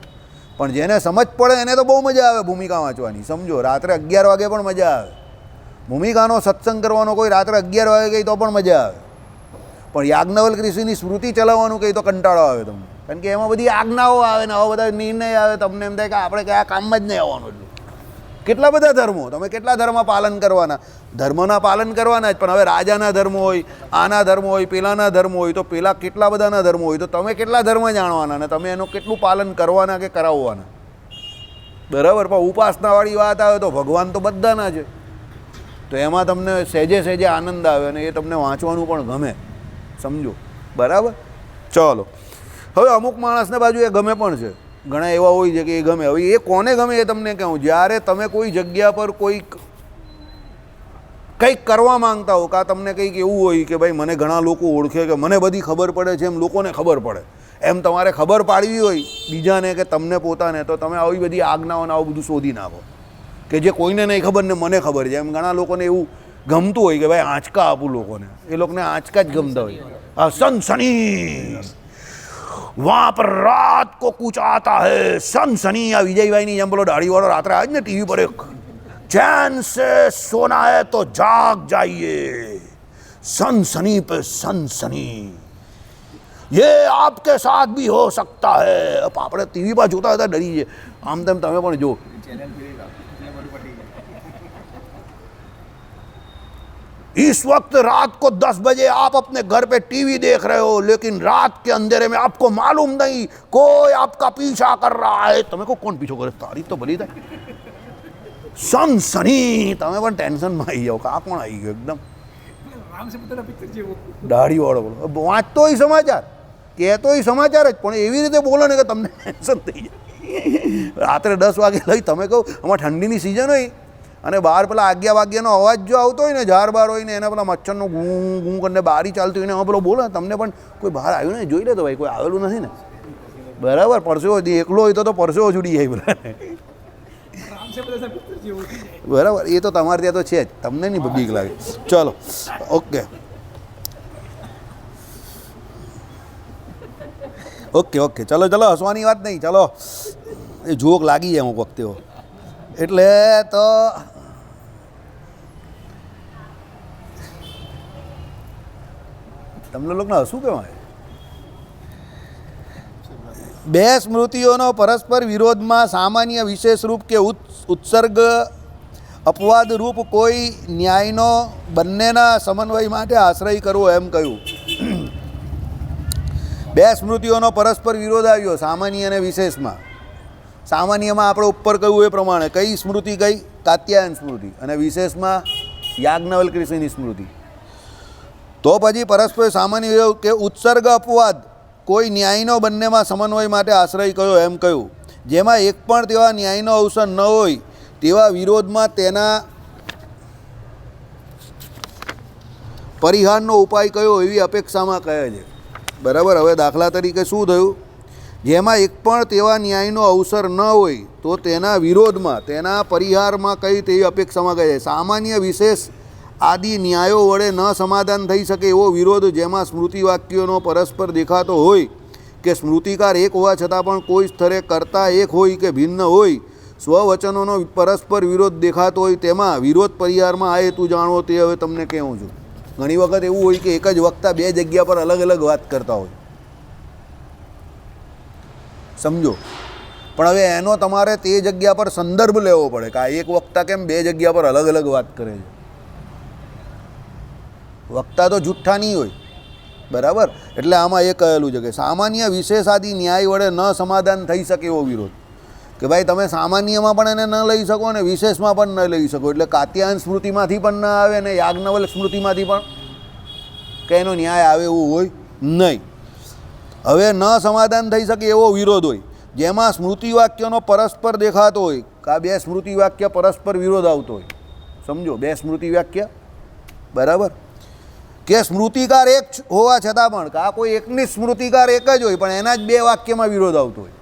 પણ જેને સમજ પડે એને તો બહુ મજા આવે ભૂમિકા વાંચવાની, સમજો. રાત્રે 11 વાગે પણ મજા આવે ભૂમિકાનો સત્સંગ કરવાનો. કોઈ રાત્રે 11 વાગે કહી તો પણ મજા આવે. પણ યાજ્ઞવલ્ક ઋષિની સ્મૃતિ ચલાવવાનું કહી તો કંટાળો આવે તમને, કારણ કે એમાં બધી આજ્ઞાઓ આવે ને આવા બધા નિર્ણય આવે. તમને એમ થાય કે આપણે કયા કામમાં જ નહીં આવવાનું. એટલું કેટલા બધા ધર્મો, તમે કેટલા ધર્મ પાલન કરવાના? ધર્મના પાલન કરવાના જ, પણ હવે રાજાના ધર્મ હોય, આના ધર્મ હોય, પેલાના ધર્મ હોય, તો પેલા કેટલા બધાના ધર્મ હોય, તો તમે કેટલા ધર્મ જાણવાના ને તમે એનું કેટલું પાલન કરવાના કે કરાવવાના, બરાબર. પણ ઉપાસનાવાળી વાત આવે તો ભગવાન તો બધાના છે, તો એમાં તમને સહેજે આનંદ આવે અને એ તમને વાંચવાનું પણ ગમે, સમજો, બરાબર. ચલો, હવે અમુક માણસને બાજુ એ ગમે પણ છે, ઘણા એવા હોય છે કે એ ગમે. હવે એ કોને ગમે એ તમને કહું. જ્યારે તમે કોઈ જગ્યા પર કંઈક કરવા માંગતા હો, કાં તમને કંઈક એવું હોય કે ભાઈ મને ઘણા લોકો ઓળખે કે મને બધી ખબર પડે છે એમ લોકોને ખબર પડે, એમ તમારે ખબર પાડવી હોય બીજાને કે તમને પોતાને, તો તમે આવી બધી આજ્ઞાઓને આવું બધું શોધી નાખો કે જે કોઈને નહીં ખબર ને મને ખબર છે. એમ ઘણા લોકોને એવું ગમતું હોય કે ભાઈ આંચકા આપું લોકોને, એ લોકોને આંચકા જ ગમતા હોય. આ સનસની વહાં પર રાત કો કુછ આતા હૈ સનસની. આ વિજયભાઈની જેમ બોલો દાઢીવાળો રાત્રે આવે ને ટીવી પર, એક ચैन से सोना है तो जाग जाइए, सनसनी पे सनसनी, ये आपके साथ भी हो सकता है. આપણે ટીવી પર જોતા હતા ડરી છે. આમ તેમ તમે પણ જો. इस वक्त रात को 10 बजे आप अपने घर पे टीवी देख रहे हो, लेकिन रात के अंधेरे में आपको मालूम नहीं कोई आपका पीछा कर रहा है. તમે કો કોણ પીછો કરે? તારી તો ભલી થાય. સનસની. તમે પણ ટેન્શનમાં આવી જાઓ કે આ કોણ આવી ગયો એકદમ દાઢી વાળો. બોલો વાંચતોય સમાચાર, કહેતોય સમાચાર જ, પણ એવી રીતે બોલો ને કે તમને ટેન્શન થઈ જાય. રાત્રે 10 વાગે લઈ તમે કહો, આમાં ઠંડીની સિઝન હોય અને બહાર પેલા આગિયા વાગ્યાનો અવાજ જો આવતો હોય ને, ઝાર બાર હોય ને, એના પેલા મચ્છરનો ઘૂં ઘૂં કરીને બારી ચાલતી હોય ને, એમાં પેલો બોલો તમને પણ કોઈ બહાર આવ્યું ને જોઈ લે તો ભાઈ કોઈ આવેલું નથી ને, બરાબર. પરસેવો એકલો હોય તો પરસેવો છૂટી જાય બરાબર. બરાબર, એ તો તમારે ત્યાં તો છે જ, તમને નહીં બીક લાગે. ચલો ઓકે ઓકે ઓકે ચલો ચલો, હસવાની વાત નહીં, ચલો એ જોક લાગી જાય અમુક વખતે. એટલે તો તમને લોકોને હસવું કેમ આવે? બે સ્મૃતિઓનો પરસ્પર વિરોધમાં સામાન્ય વિશેષ રૂપ કે ઉત્સર્ગ અપવાદ રૂપ કોઈ ન્યાયનો બંનેના સમન્વય માટે આશ્રય કરવો એમ કહ્યું. બે સ્મૃતિઓનો પરસ્પર વિરોધ આવ્યો સામાન્ય અને વિશેષમાં. સામાન્યમાં આપણે ઉપર કહ્યું એ પ્રમાણે કઈ સ્મૃતિ કઈ? કાત્યાયન સ્મૃતિ. અને વિશેષમાં યાજ્ઞવલ્ક્ય ઋષિની સ્મૃતિ. તો પછી પરસ્પર સામાન્ય કે ઉત્સર્ગ અપવાદ કોઈ ન્યાયનો બંનેમાં સમન્વય માટે આશ્રય કયો એમ કહ્યું. જેમાં એક પણ તેવા ન્યાયનો અવસર ન હોય તેવા વિરોધમાં તેના પરિહારનો ઉપાય કયો એવી અપેક્ષામાં કહે છે. બરાબર. હવે દાખલા તરીકે શું થયું? જેમાં એક પણ તેવા ન્યાયનો અવસર ન હોય તો તેના વિરોધમાં તેના પરિહારમાં કઈ તેવી અપેક્ષામાં કહે છે. સામાન્ય વિશેષ આદિ ન્યાયો વડે ન સમાધાન થઈ શકે એવો વિરોધ જેમાં સ્મૃતિ વાક્યોનો પરસ્પર દેખાતો હોય કે સ્મૃતિકાર એક હોવા છતાં પણ કોઈ સ્તરે કરતા એક હોય કે ભિન્ન હોય, સ્વવચનોનો પરસ્પર વિરોધ દેખાતો હોય, તેમાં વિરોધ પરિહારમાં આ હેતુ જાણવો તે હવે તમને કહેવું છું. ઘણી વખત એવું હોય કે એક જ વક્તા બે જગ્યા પર અલગ અલગ વાત કરતા હોય, સમજો. પણ હવે એનો તમારે તે જગ્યા પર સંદર્ભ લેવો પડે કે આ એક વક્તા કેમ બે જગ્યા પર અલગ અલગ વાત કરે છે. વક્તા તો જુઠ્ઠા નહીં હોય, બરાબર. એટલે આમાં એ કહેલું છે કે સામાન્ય વિશેષાદી ન્યાય વડે ન સમાધાન થઈ શકે એવો વિરોધ, કે ભાઈ તમે સામાન્યમાં પણ એને ન લઈ શકો અને વિશેષમાં પણ ન લઈ શકો. એટલે કાત્યાયન સ્મૃતિમાંથી પણ ન આવે અને યાજ્ઞવલ્ક સ્મૃતિમાંથી પણ કે એનો ન્યાય આવે એવું હોય નહીં. હવે ન સમાધાન થઈ શકે એવો વિરોધ હોય જેમાં સ્મૃતિ વાક્યનો પરસ્પર દેખાતો હોય કે આ બે સ્મૃતિ વાક્ય પરસ્પર વિરોધ આવતો હોય, સમજો. બે સ્મૃતિ વાક્ય, બરાબર. કે સ્મૃતિકાર એક હોવા છતાં પણ કે આ કોઈ એકની સ્મૃતિકાર એક જ હોય પણ એના જ બે વાક્યમાં વિરોધ આવતો હોય,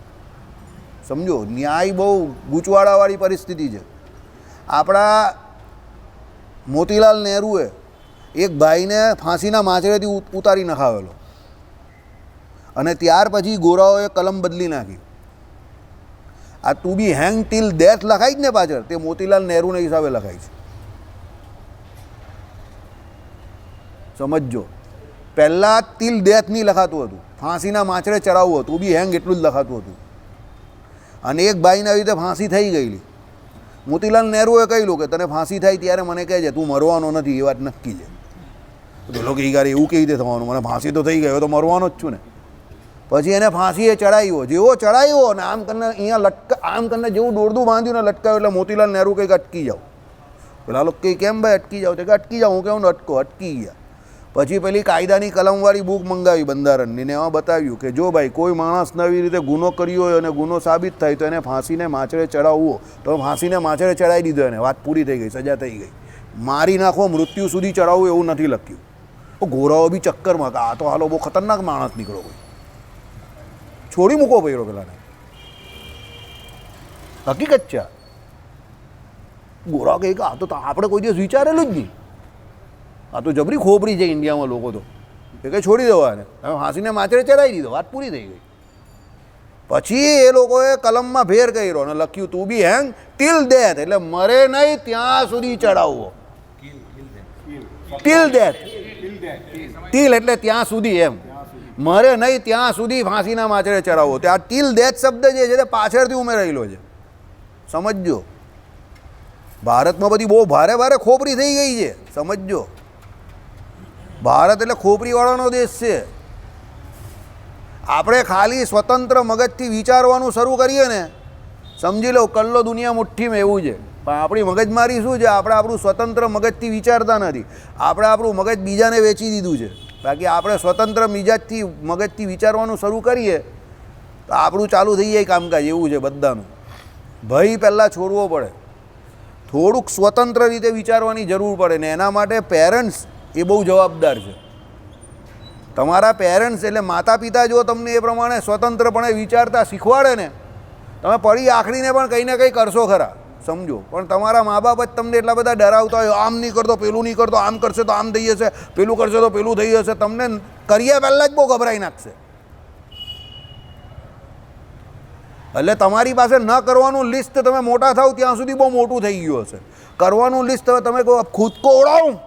સમજો. ન્યાય બહુ ગૂંચવાડાવાળી પરિસ્થિતિ છે. આપણા મોતીલાલ નહેરુએ એક ભાઈને ફાંસીના માછરેથી ઉતારી નખાવેલો અને ત્યાર પછી ગોરાઓએ કલમ બદલી નાખી. આ ટુ બી હેંગ ટીલ ડેથ લખાઈ જ ને પાછળ, તે મોતીલાલ નહેરુના હિસાબે લખાઈ છે, સમજજો. પહેલાં ટીલ ડેથ નહીં લખાતું હતું, ફાંસીના માછરે ચડાવવું હતું, બી હેંગ એટલું જ લખાતું હતું. અને એક ભાઈને આવી રીતે ફાંસી થઈ ગયેલી. મોતીલાલ નહેરુએ કહેલું કે તને ફાંસી થાય ત્યારે મને કહેજે, તું મરવાનો નથી, એ વાત નક્કી છે. તો લોકો કહી એવું કેવી રીતે થવાનું? મને ફાંસી તો થઈ ગયો, તો મરવાનો જ છું ને. પછી એને ફાંસીએ ચડાવ્યો. જેવો ચડાવ્યો ને આમ કરીને અહીંયા આમ કરીને જેવું દોરડું બાંધ્યું ને લટકાવ્યો, એટલે મોતીલાલ નહેરુ કંઈક અટકી જાઓ. પેલા લોકો કહે કેમ ભાઈ અટકી જાઓ? તો કે અટકી જાઓ. હું કહું ને અટકો, અટકી ગયા. પછી પેલી કાયદાની કલમવાળી બુક મંગાવી બંધારણની ને એમાં બતાવ્યું કે જો ભાઈ કોઈ માણસને આવી રીતે ગુનો કર્યો હોય અને ગુનો સાબિત થાય તો એને ફાંસીને માછડે ચડાવવો, તો ફાંસીને માછડે ચડાવી દીધો. એને વાત પૂરી થઈ ગઈ, સજા થઈ ગઈ. મારી નાખવો, મૃત્યુ સુધી ચડાવવું એવું નથી લખ્યું. ગોરાઓ બી ચક્કરમાં કે આ તો હાલો બહુ ખતરનાક માણસ નીકળો કોઈ. છોડી મૂકો ભાઈરો પેલાને, હકીકત છે. ગોરા કહે કે આ તો આપણે કોઈ દિવસ વિચારેલું જ નહીં, આ તો જબરી ખોપરી છે ઇન્ડિયામાં લોકો તો, એ કંઈ છોડી દેવા ને હવે હાંસીને માચડે ચડાવી દીધો, વાત પૂરી થઈ ગઈ. પછી એ લોકોએ કલમમાં ફેર કર્યો અને લખ્યું તું બી હેંગ ટિલ ડેથ, એટલે મરે નહીં ત્યાં સુધી ચડાવવો. ટિલ ડેથ, ટિલ એટલે ત્યાં સુધી, એમ મરે નહીં ત્યાં સુધી ફાંસીના માચડે ચડાવવો. ત્યાં ટિલ ડેથ શબ્દ જે છે તે પાછળથી ઉમેરાયેલો છે, સમજજો. ભારતમાં બધી બહુ ભારે ભારે ખોપરી થઈ ગઈ છે, સમજજો. ભારત એટલે ખોપરીવાળાનો દેશ છે. આપણે ખાલી સ્વતંત્ર મગજથી વિચારવાનું શરૂ કરીએ ને, સમજી લો કલ્લો દુનિયા મુઠ્ઠીમાં, એવું છે. પણ આપણી મગજમારી શું છે, આપણે આપણું સ્વતંત્ર મગજથી વિચારતા નથી, આપણે આપણું મગજ બીજાને વેચી દીધું છે. બાકી આપણે સ્વતંત્ર મિજાજથી મગજથી વિચારવાનું શરૂ કરીએ તો આપણું ચાલુ થઈ જાય કામકાજ, એવું છે બધાનું. ભય પહેલાં છોડવો પડે, થોડુંક સ્વતંત્ર રીતે વિચારવાની જરૂર પડે ને એના માટે પેરેન્ટ્સ એ બહુ જવાબદાર છે. તમારા પેરેન્ટ્સ એટલે માતા પિતા જો તમને એ પ્રમાણે સ્વતંત્રપણે વિચારતા શીખવાડે ને, તમે પડી આખડીને પણ કંઈ ને કંઈ કરશો ખરા, સમજો. પણ તમારા મા બાપ જ તમને એટલા બધા ડરાવતા હોય, આમ નહીં કરતો, પેલું નહીં કરતો, આમ કરશે તો આમ થઈ જશે, પેલું કરશે તો પેલું થઈ જશે, તમને કર્યા પહેલાં જ બહુ ગભરાઈ નાખશે. એટલે તમારી પાસે ન કરવાનું લિસ્ટ તમે મોટા થાવ ત્યાં સુધી બહુ મોટું થઈ ગયું હશે. કરવાનું લિસ્ટ તમે કહો ખુદ કો ઉડાવું,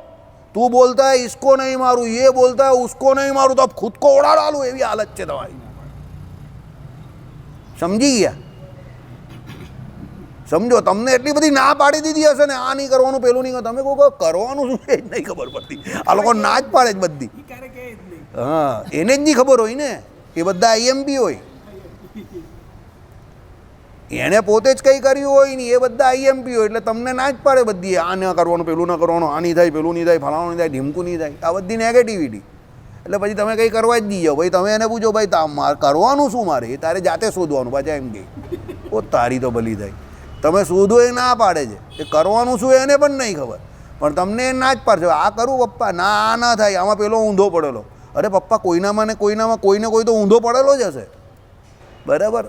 તું બોલતા હે इसको नहीं मारूं, ये बोलता है उसको नहीं मारूं, तो अब खुद को उड़ा डालूं, એવી હાલત છે તમારી. સમજી ગયા? સમજો. તમને એટલી બધી ના પાડી દીધી હશે ને, આ નહીં કરવાનું, પેલું નહીં કરવાનું, તમે કહો કરવાનું શું એ જ નહીં ખબર પડતી. આ લોકો ના જ પાડે જ બધી. હા, એને જ નહીં ખબર હોય ને, એ બધા આઈએમપી હોય, એણે પોતે જ કંઈ કર્યું હોય ને, એ બધા આઈએમપી હોય, એટલે તમને ના જ પાડે બધી. આ ન કરવાનું, પેલું ન કરવાનું, આ નહીં થાય, પેલું નહીં થાય, ફલાણું નહીં થાય, ઢીમકું નહીં થાય, આ બધી નેગેટિવિટી. એટલે પછી તમે કંઈ કરવા જ નહીં જાઓ. ભાઈ તમે એને પૂછો ભાઈ કરવાનું શું મારે, એ તારે જાતે શોધવાનું. પાછા એમ કહે ઓ તારી તો ભલી થાય. તમે શોધો એ ના પાડે છે, એ કરવાનું શું એને પણ નહીં ખબર, પણ તમને એ ના જ પાડશે. આ કરું પપ્પા, ના આ ના થાય, આમાં પેલો ઊંધો પડેલો. અરે પપ્પા કોઈનામાં ને કોઈનામાં કોઈને કોઈ તો ઊંધો પડેલો જ હશે, બરાબર.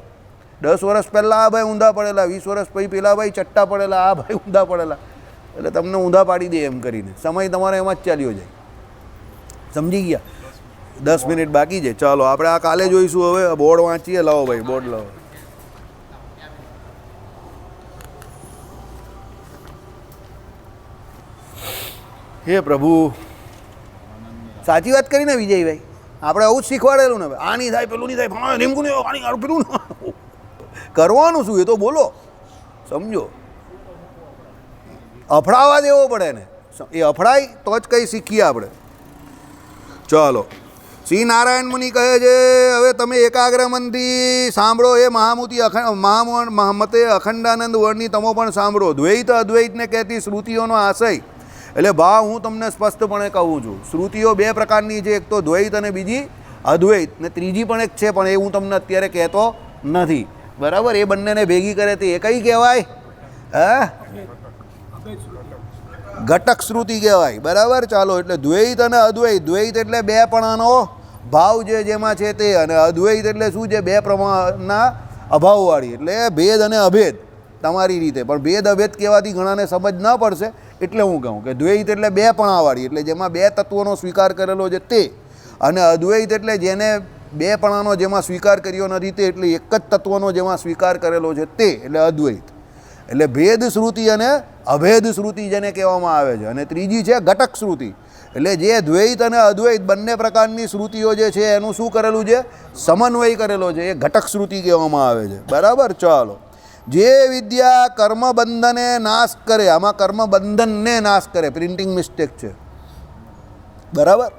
10 વર્ષ પહેલાં આ ભાઈ ઊંધા પડેલા, 20 વર્ષ પછી પેલા ભાઈ ચટ્ટા પડેલા, આ ભાઈ ઊંધા પડેલા, એટલે તમને ઊંધા પાડી દે એમ કરીને સમય તમારે એમાં જ ચાલ્યો જાય. સમજી ગયા? 10 મિનિટ બાકી છે. ચાલો આપણે આ કાલે જોઈશું. હવે બોર્ડ વાંચીએ. લાવો ભાઈ બોર્ડ લાવો. હે પ્રભુ, સાચી વાત કરીને વિજયભાઈ, આપણે આવું જ શીખવાડેલું ને, આ નહીં થાય, પેલું નહીં થાય, નેમકું નહીં, આની આરું પેલું કરવાનું શું એ તો બોલો, સમજો. અફડાવા દેવો પડે ને, એ અફડાય તો જ કંઈ શીખીએ આપણે. ચાલો, શ્રી નારાયણ મુનિ કહે છે, હવે તમે એકાગ્ર મનથી સાંભળો. એ મહામૂતિ મહમતે અખંડાનંદ વર્ણિ તમો પણ સાંભળો. દ્વૈત અદ્વૈતને કહેતી શ્રુતિઓનો આશય એટલે ભાવ હું તમને સ્પષ્ટપણે કહું છું. શ્રુતિઓ બે પ્રકારની છે, એક તો દ્વૈત અને બીજી અદ્વૈત, ને ત્રીજી પણ એક છે, પણ એ હું તમને અત્યારે કહેતો નથી, બરાબર. એ બંનેને ભેગી કરે તે એ કઈ કહેવાય? હા, ઘટક શ્રુતિ કહેવાય, બરાબર. ચાલો, એટલે દ્વૈત અને અદ્વૈત. દ્વૈત એટલે બે પણાનો ભાવ છે જેમાં છે તે, અને અદ્વૈત એટલે શું છે? બે પ્રમાણના અભાવવાળી, એટલે ભેદ અને અભેદ તમારી રીતે. પણ ભેદ અભેદ કહેવાથી ઘણાને સમજ ન પડશે, એટલે હું કહું કે દ્વૈત એટલે બે પણાવાળી, એટલે જેમાં બે તત્વોનો સ્વીકાર કરેલો છે તે, અને અદ્વૈત એટલે જેને બે પણાનો જેમાં સ્વીકાર કર્યો નથી તે, એટલે એક જ તત્વનો જેમાં સ્વીકાર કરેલો છે તે, એટલે અદ્વૈત. એટલે ભેદ શ્રુતિ અને અભેદ શ્રુતિ જેને કહેવામાં આવે છે. અને ત્રીજી છે ઘટક શ્રુતિ, એટલે જે દ્વૈત અને અદ્વૈત બંને પ્રકારની શ્રુતિઓ જે છે એનું શું કરેલું છે? સમન્વય કરેલો છે, એ ઘટક શ્રુતિ કહેવામાં આવે છે, બરાબર. ચાલો, જે વિદ્યા કર્મબંધને નાશ કરે, આમાં કર્મબંધનને નાશ કરે, પ્રિન્ટિંગ મિસ્ટેક છે, બરાબર.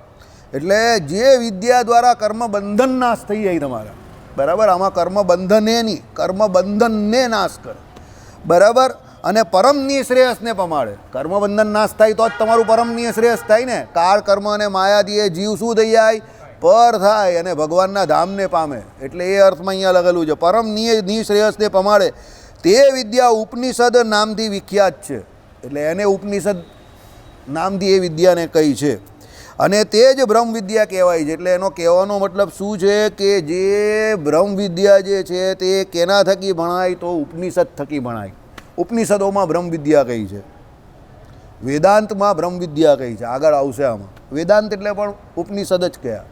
એટલે જે વિદ્યા દ્વારા કર્મબંધન નાશ થઈ જાય તમારા, બરાબર. આમાં કર્મબંધને નહીં, કર્મબંધનને નાશ કરે, બરાબર. અને પરમની શ્રેયસને પમાડે. કર્મબંધન નાશ થાય તો જ તમારું પરમની શ્રેયસ થાય ને. કાળ કર્મ અને માયાથી એ જીવ શું થઈ જાય? પર થાય અને ભગવાનના ધામને પામે. એટલે એ અર્થમાં અહીંયા લખેલું છે, પરમની શ્રેયસને પમાડે તે વિદ્યા ઉપનિષદ નામથી વિખ્યાત છે. એટલે એને ઉપનિષદ નામથી એ વિદ્યાને કહી છે. અને તે જ બ્રહ્મ વિદ્યા કહેવાય છે. એટલે એનો કહેવાનો મતલબ શું છે કે જે બ્રહ્મ વિદ્યા જે છે તે કેના થકી ભણાય? તો ઉપનિષદ થકી ભણાય. ઉપનિષદોમાં બ્રહ્મ વિદ્યા કઈ છે, વેદાંતમાં બ્રહ્મ વિદ્યા કઈ છે, આગળ આવશે આમાં. વેદાંત એટલે પણ ઉપનિષદ જ કયા.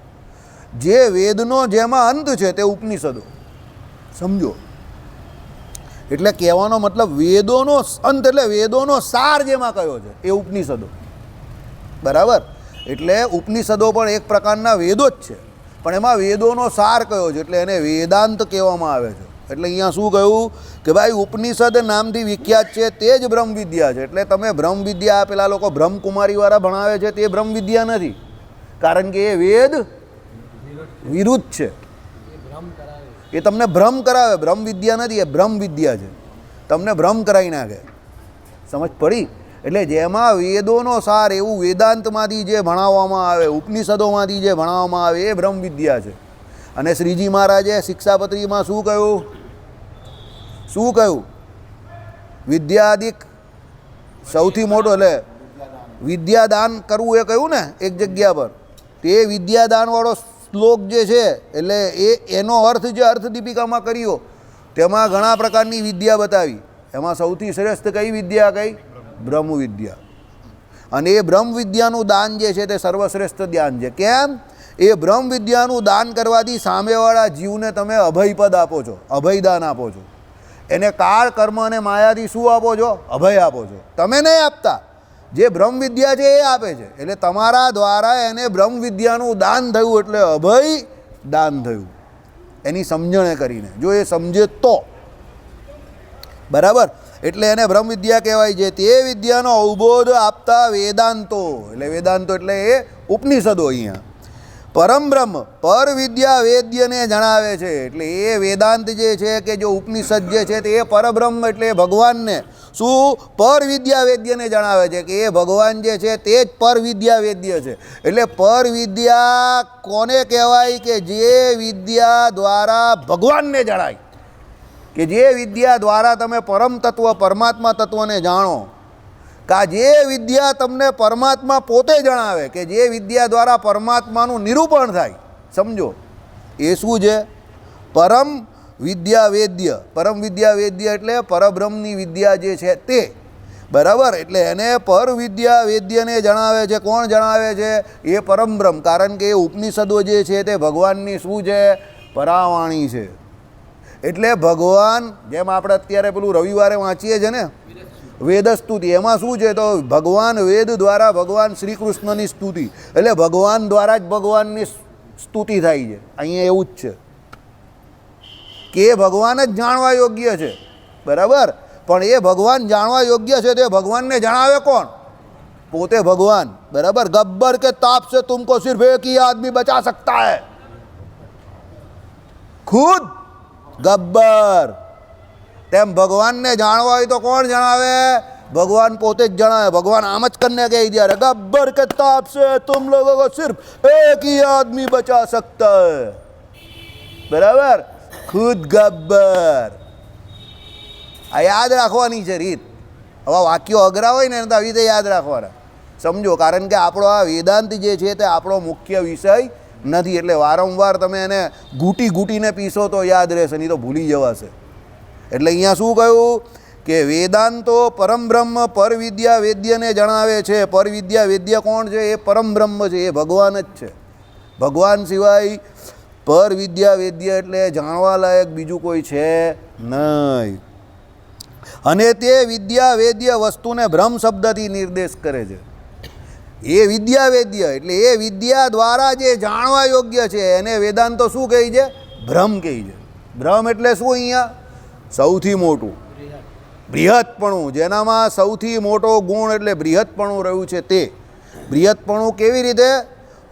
જે વેદનો જેમાં અંત છે તે ઉપનિષદો, સમજો. એટલે કહેવાનો મતલબ વેદોનો અંત એટલે વેદોનો સાર જેમાં કયો છે એ ઉપનિષદો, બરાબર. એટલે ઉપનિષદો પણ એક પ્રકારના વેદો જ છે, પણ એમાં વેદોનો સાર કયો છે એટલે એને વેદાંત કહેવામાં આવે છે. એટલે અહીંયા શું કહ્યું કે ભાઈ ઉપનિષદ નામથી વિખ્યાત છે તે જ બ્રહ્મ વિદ્યા છે. એટલે તમે બ્રહ્મ વિદ્યા પેલા લોકો બ્રહ્મકુમારીવાળા ભણાવે છે તે બ્રહ્મ વિદ્યા નથી, કારણ કે એ વેદ વિરુદ્ધ છે. એ તમને ભ્રમ કરાવે, બ્રહ્મ વિદ્યા નથી, એ બ્રહ્મ વિદ્યા છે, તમને ભ્રમ કરાવી નાખે. સમજ પડી? એટલે જેમાં વેદોનો સાર એવું વેદાંતમાંથી જે ભણાવવામાં આવે, ઉપનિષદોમાંથી જે ભણાવવામાં આવે એ બ્રહ્મ વિદ્યા છે. અને શ્રીજી મહારાજે શિક્ષાપત્રીમાં શું કહ્યું? શું કહ્યું? વિદ્યાદિક સૌથી મોટો, એટલે વિદ્યાદાન કરવું એ કહ્યું ને એક જગ્યા પર. તે વિદ્યાદાનવાળો શ્લોક જે છે એટલે એનો અર્થ જે અર્થદીપિકામાં કર્યો તેમાં ઘણા પ્રકારની વિદ્યા બતાવી. એમાં સૌથી શ્રેષ્ઠ કઈ વિદ્યા? કઈ? બ્રહ્મ વિદ્યા. અને એ બ્રહ્મ વિદ્યાનું દાન જે છે તે સર્વશ્રેષ્ઠ દાન છે. કેમ? એ બ્રહ્મ વિદ્યાનું દાન કરવાથી સામેવાળા જીવને તમે અભયપદ આપો છો, અભયદાન આપો છો. એને કાળ, કર્મ અને માયાથી શું આપો છો? અભય આપો છો. તમે નહીં આપતા, જે બ્રહ્મ વિદ્યા છે એ આપે છે. એટલે તમારા દ્વારા એને બ્રહ્મ વિદ્યાનું દાન થયું, એટલે અભય દાન થયું એની સમજણે કરીને, જો એ સમજે તો, બરાબર. એટલે એને બ્રહ્મ વિદ્યા કહેવાય છે. તે વિદ્યાનો અવબોધ આપતા વેદાંતો, એટલે વેદાંતો એટલે એ ઉપનિષદો. અહીંયા પરમ બ્રહ્મ પર વિદ્યા વેદ્યને જણાવે છે. એટલે એ વેદાંત જે છે કે જો ઉપનિષદ જે છે તે એ પરબ્રહ્મ એટલે ભગવાનને શું પર વિદ્યા વેદ્યને જણાવે છે કે એ ભગવાન જે છે તે જ પર વિદ્યા વેદ્ય છે. એટલે પર વિદ્યા કોને કહેવાય? કે જે વિદ્યા દ્વારા ભગવાનને જણાય, કે જે વિદ્યા દ્વારા તમે પરમ તત્વ પરમાત્મા તત્વને જાણો, કા જે વિદ્યા તમને પરમાત્મા પોતે જણાવે, કે જે વિદ્યા દ્વારા પરમાત્માનું નિરૂપણ થાય. સમજો, એ શું છે? પરમ વિદ્યા વેદ્ય. પરમ વિદ્યા વેદ્ય એટલે પરબ્રહ્મની વિદ્યા જે છે તે, બરાબર. એટલે એને પર વિદ્યા વેદ્યને જણાવે છે. કોણ જણાવે છે? એ પરમ બ્રહ્મ. કારણ કે એ ઉપનિષદો જે છે તે ભગવાનની શું છે? પરાવાણી છે. એટલે ભગવાન, જેમ આપણે અત્યારે પેલું રવિવારે વાંચીએ છીએ ને વેદ સ્તુતિ, એમાં શું છે? તો ભગવાન વેદ દ્વારા ભગવાન શ્રી કૃષ્ણની સ્તુતિ, એટલે ભગવાન દ્વારા જ ભગવાનની સ્તુતિ થાય છે. અહીંયા એવું જ છે કે એ ભગવાન જ જાણવા યોગ્ય છે, બરાબર. પણ એ ભગવાન જાણવા યોગ્ય છે તે ભગવાનને જણાવે કોણ? પોતે ભગવાન, બરાબર. ગબ્બર કે તાપ से तुमको सिर्फ एक ही आदमी बचा सकता है, खुद ગબ્બર. તેમ ભગવાનને જાણવા હોય તો કોણ જણાવે? ભગવાન પોતે જ જણાવે. ભગવાન આમ જ કરીને કહી દે, ગબ્બર કે તાપ से तुम लोगों को सिर्फ एक ही आदमी बचा सकता है, બરાબર. ખુદ ગબ્બર. આ યાદ રાખવાની છે રીત. હવે વાક્યો અઘરા હોય ને તો આવી રીતે યાદ રાખવાના, સમજો. કારણ કે આપણો આ વેદાંત જે છે તે આપણો મુખ્ય વિષય નથી. એટલે વારંવાર તમે એને ઘૂંટીને પીસો તો યાદ રહેશે, નહીં તો ભૂલી જવાશે. એટલે અહીંયા શું કહ્યું કે વેદાંતો પરમ બ્રહ્મ પર વિદ્યા વેદ્યને જણાવે છે. પર વિદ્યા વેદ્ય કોણ છે? એ પરમ બ્રહ્મ છે, એ ભગવાન જ છે. ભગવાન સિવાય પર વિદ્યા વેદ્ય એટલે જાણવા લાયક બીજું કોઈ છે નહીં. અને તે વિદ્યા વેદ્ય વસ્તુને બ્રહ્મ શબ્દથી નિર્દેશ કરે છે. એ વિદ્યા વેદ્ય એટલે એ વિદ્યા દ્વારા જે જાણવા યોગ્ય છે એને વેદાંતો શું કહે છે? બ્રહ્મ કહે છે. બ્રહ્મ એટલે શું? અહીંયા સૌથી મોટું, બૃહત્પણું. જેનામાં સૌથી મોટો ગુણ એટલે બૃહત્પણું રહ્યું છે તે. બૃહત્પણું કેવી રીતે?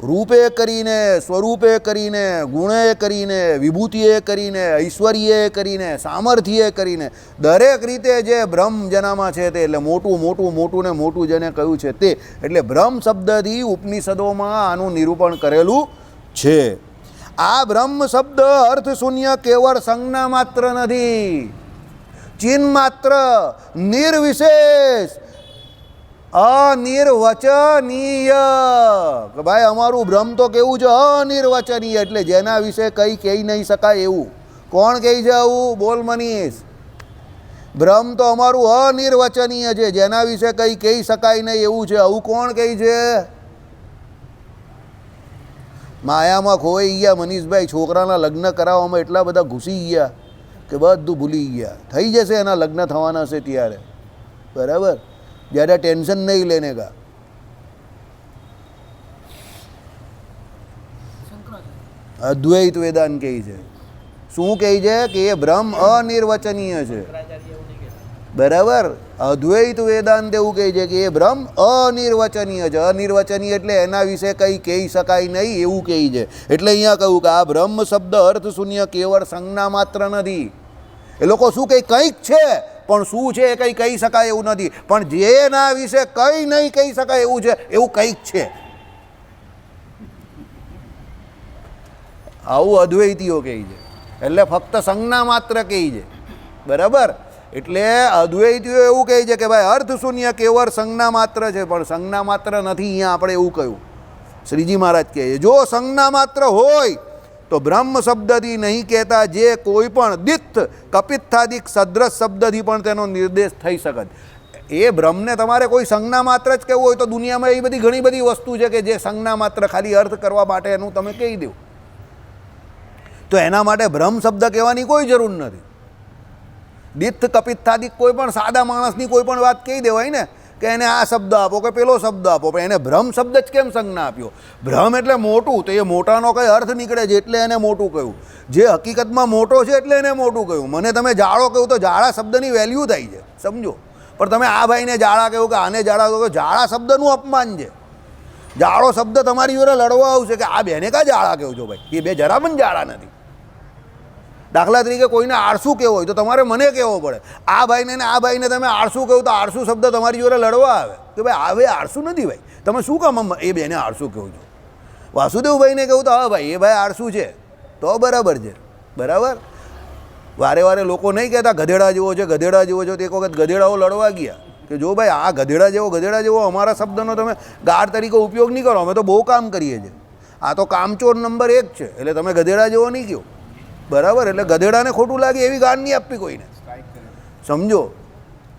રૂપે કરીને, સ્વરૂપે કરીને, ગુણે કરીને, વિભૂતિએ કરીને, ઐશ્વર્યે કરીને, સામર્થ્યે કરીને, દરેક રીતે જે બ્રહ્મ જેનામાં છે તે, એટલે મોટું મોટું મોટું ને મોટું જેને કહ્યું છે તે. એટલે બ્રહ્મ શબ્દથી ઉપનિષદોમાં આનું નિરૂપણ કરેલું છે. આ બ્રહ્મ શબ્દ અર્થશૂન્ય કેવળ સંજ્ઞા માત્ર નથી, ચિહ્ન માત્ર, નિર્વિશેષ અનિર્વચનીય, કે ભાઈ અમારું બ્રહ્મ તો કેવું છે અનિર્વચનીય, એટલે જેના વિશે કંઈ કહી નહીં શકાય એવું. કોણ કહે છે આવું? બોલ મનીષ. બ્રહ્મ તો અમારું અનિર્વચનીય છે, જેના વિશે કંઈ કહી શકાય નહીં એવું છે. આવું કોણ કહે છે? માયામાં ખોવાઈ ગયા મનીષભાઈ. છોકરાના લગ્ન કરાવવામાં એટલા બધા ઘૂસી ગયા કે બધું ભૂલી ગયા. થઈ જશે, એના લગ્ન થવાના હશે ત્યારે, બરાબર. ज़्यादा टेंशन नहीं लेने का. અદ્વૈત વેદાંત કહે છે. શું કહે છે? કે એ બ્રહ્મ અનિર્વચનીય છે, બરાબર. અદ્વૈત વેદાંત એવું કહે છે કે એ બ્રહ્મ અનિર્વચનીય છે. અનિર્વચનીય એટલે એના વિશે કંઈ કહી શકાય નહીં એવું કહે છે. એટલે અહીંયા કહ્યું કે આ બ્રહ્મ શબ્દ અર્થ શૂન્ય કેવળ સંજ્ઞા માત્ર નથી. એ લોકો શું કહે? કંઈક છે, પણ શું છે એ કંઈ કહી શકાય એવું નથી. પણ જેના વિશે કંઈ નહીં કહી શકાય એવું છે, એવું કંઈક છે. આવું અદ્વૈતીઓ કહે છે. એટલે ફક્ત સંજ્ઞા માત્ર કહે છે, બરાબર. એટલે અદ્વૈતીઓ એવું કહે છે કે ભાઈ અર્થ શૂન્ય કેવળ સંજ્ઞા માત્ર છે, પણ સંજ્ઞા માત્ર નથી. અહીંયા આપણે એવું કહ્યું. શ્રીજી મહારાજ કહે છે જો સંજ્ઞા માત્ર હોય તો બ્રહ્મ શબ્દથી નહીં કહેતા, જે કોઈ પણ દિત્થ કપિત્થાદિક સદ્રશ શબ્દથી પણ તેનો નિર્દેશ થઈ શકે. એ બ્રહ્મને તમારે કોઈ સંજ્ઞા માત્ર જ કહેવું હોય તો દુનિયામાં એ બધી ઘણી બધી વસ્તુ છે કે જે સંજ્ઞા માત્ર ખાલી અર્થ કરવા માટે એનું તમે કહી દો. તો એના માટે બ્રહ્મ શબ્દ કહેવાની કોઈ જરૂર નથી. દિત્થ કપિત્થાદિક કોઈ પણ સાદા માણસની કોઈ પણ વાત કહી દેવાય ને કે એને આ શબ્દ આપો કે પેલો શબ્દ આપો, પણ એને બ્રહ્મ શબ્દ જ કેમ સંજ્ઞા આપ્યો? બ્રહ્મ એટલે મોટું, તો એ મોટાનો કંઈ અર્થ નીકળે છે એટલે એને મોટું કહ્યું. જે હકીકતમાં મોટો છે એટલે એને મોટું કહ્યું. મને તમે જાડો કહ્યું તો જાડા શબ્દની વેલ્યુ થાય છે, સમજો. પણ તમે આ ભાઈને જાડા કહ્યું કે આને જાડા કહો, જાડા શબ્દનું અપમાન છે. જાડો શબ્દ તમારી જોડે લડવા આવશે કે આ બેને કાં જાડા કહો છો ભાઈ? એ બે જરા પણ જાડા નથી. દાખલા તરીકે કોઈને આળસુ કહેવો હોય તો તમારે મને કહેવો પડે. આ ભાઈને ને આ ભાઈને તમે આળસુ કહ્યું તો આળસુ શબ્દ તમારી જોડે લડવા આવે કે ભાઈ આવે આળસુ નથી ભાઈ, તમે શું કામ એ બેને આળસુ કહો છો? વાસુદેવભાઈને કહું તો હા ભાઈ એ ભાઈ આળસુ છે તો બરાબર છે, બરાબર. વારે વારે લોકો નહીં કહેતા ગધેડા જેવો છે, ગધેડા જેવો છે. તો એક વખત ગધેડાઓ લડવા ગયા કે જો ભાઈ આ ગધેડા જેવો અમારા શબ્દનો તમે ગાઢ તરીકે ઉપયોગ નહીં કરો, અમે તો બહુ કામ કરીએ છીએ. આ તો કામચોર નંબર 1 છે, એટલે તમે ગધેડા જેવો નહીં કહો, બરાબર. એટલે ગધેડાને ખોટું લાગે એવી ગાંઠ નહીં આપવી કોઈને, સમજો.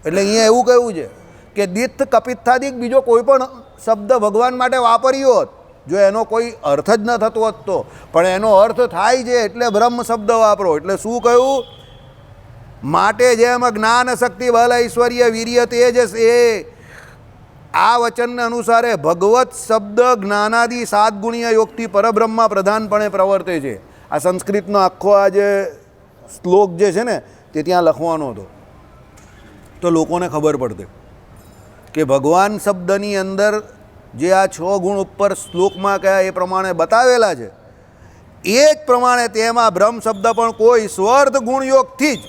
એટલે અહીંયા એવું કહ્યું છે કે દિત્થ કપિત્થાદિક બીજો કોઈ પણ શબ્દ ભગવાન માટે વાપર્યો હોત, જો એનો કોઈ અર્થ જ ન થતો હોત તો, પણ એનો અર્થ થાય છે એટલે બ્રહ્મ શબ્દ વાપરો. એટલે શું કહ્યું? માટે જેમ જ્ઞાન શક્તિ બલ ઐશ્વર્ય વીર્ય તેજ એ આ વચનને અનુસારે ભગવત શબ્દ જ્ઞાનાદિ 7 ગુણ્ય યોગથી પરબ્રહ્મમાં પ્રધાનપણે પ્રવર્તે છે. આ સંસ્કૃતનો આખો આ જે શ્લોક જે છે ને તે ત્યાં લખવાનો હતો તો લોકોને ખબર પડતે કે ભગવાન શબ્દની અંદર જે આ 6 ગુણ ઉપર શ્લોકમાં કયા એ પ્રમાણે બતાવેલા છે, એ જ પ્રમાણે તેમાં બ્રહ્મ શબ્દ પણ કોઈ સ્વાર્થ ગુણયોગથી જ,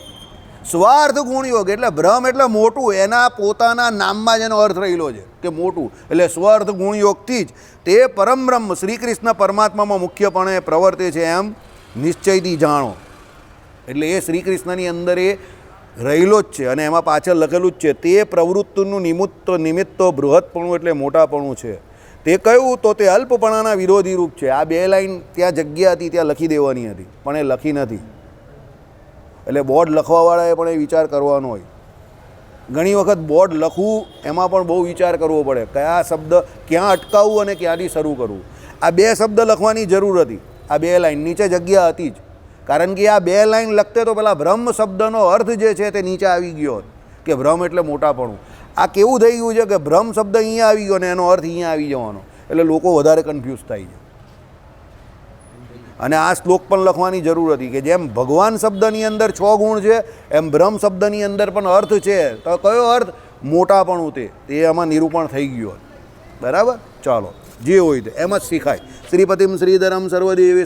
સ્વાર્થ ગુણયોગ એટલે બ્રહ્મ એટલે મોટું, એના પોતાના નામમાં જ એનો અર્થ રહેલો છે કે મોટું, એટલે સ્વાર્થ ગુણયોગથી જ તે પરમબ્રહ્મ શ્રી કૃષ્ણ પરમાત્મામાં મુખ્યપણે પ્રવર્તે છે એમ નિશ્ચયથી જાણો. એટલે એ શ્રી કૃષ્ણની અંદર એ રહેલો જ છે અને એમાં પાછળ લખેલું જ છે તે પ્રવૃત્તિનું નિમિત્તો બૃહત્પણું એટલે મોટાપણું છે. તે કહ્યું તો તે અલ્પપણાના વિરોધી રૂપ છે. આ 2 લાઈન ત્યાં જગ્યા હતી ત્યાં લખી દેવાની હતી, પણ એ લખી નથી. એટલે બોર્ડ લખવાવાળાએ પણ એ વિચાર કરવાનો હોય. ઘણી વખત બોર્ડ લખવું એમાં પણ બહુ વિચાર કરવો પડે, કયા શબ્દ ક્યાં અટકાવવું અને ક્યાંથી શરૂ કરવું. આ 2 શબ્દ લખવાની જરૂર હતી, આ 2 લાઈન નીચે જગ્યા હતી જ, કારણ કે આ 2 લાઈન લખતે તો પેલા બ્રહ્મ શબ્દનો અર્થ જે છે તે નીચે આવી ગયો કે બ્રહ્મ એટલે મોટાપણું. આ કેવું થઈ ગયું છે કે બ્રહ્મ શબ્દ અહીંયા આવી ગયો ને એનો અર્થ અહીંયા આવી જવાનો, એટલે લોકો વધારે કન્ફ્યુઝ થાય છે. અને આ શ્લોક પણ લખવાની જરૂર હતી કે જેમ ભગવાન શબ્દની અંદર 6 ગુણ છે એમ બ્રહ્મ શબ્દની અંદર પણ અર્થ છે. તો કયો અર્થ? મોટાપણું. તે આમાં નિરૂપણ થઈ ગયું, બરાબર. ચાલો, જે હોય તે એમ જ શીખાય. શ્રીપતિમ શ્રીધરમ સર્વદેવે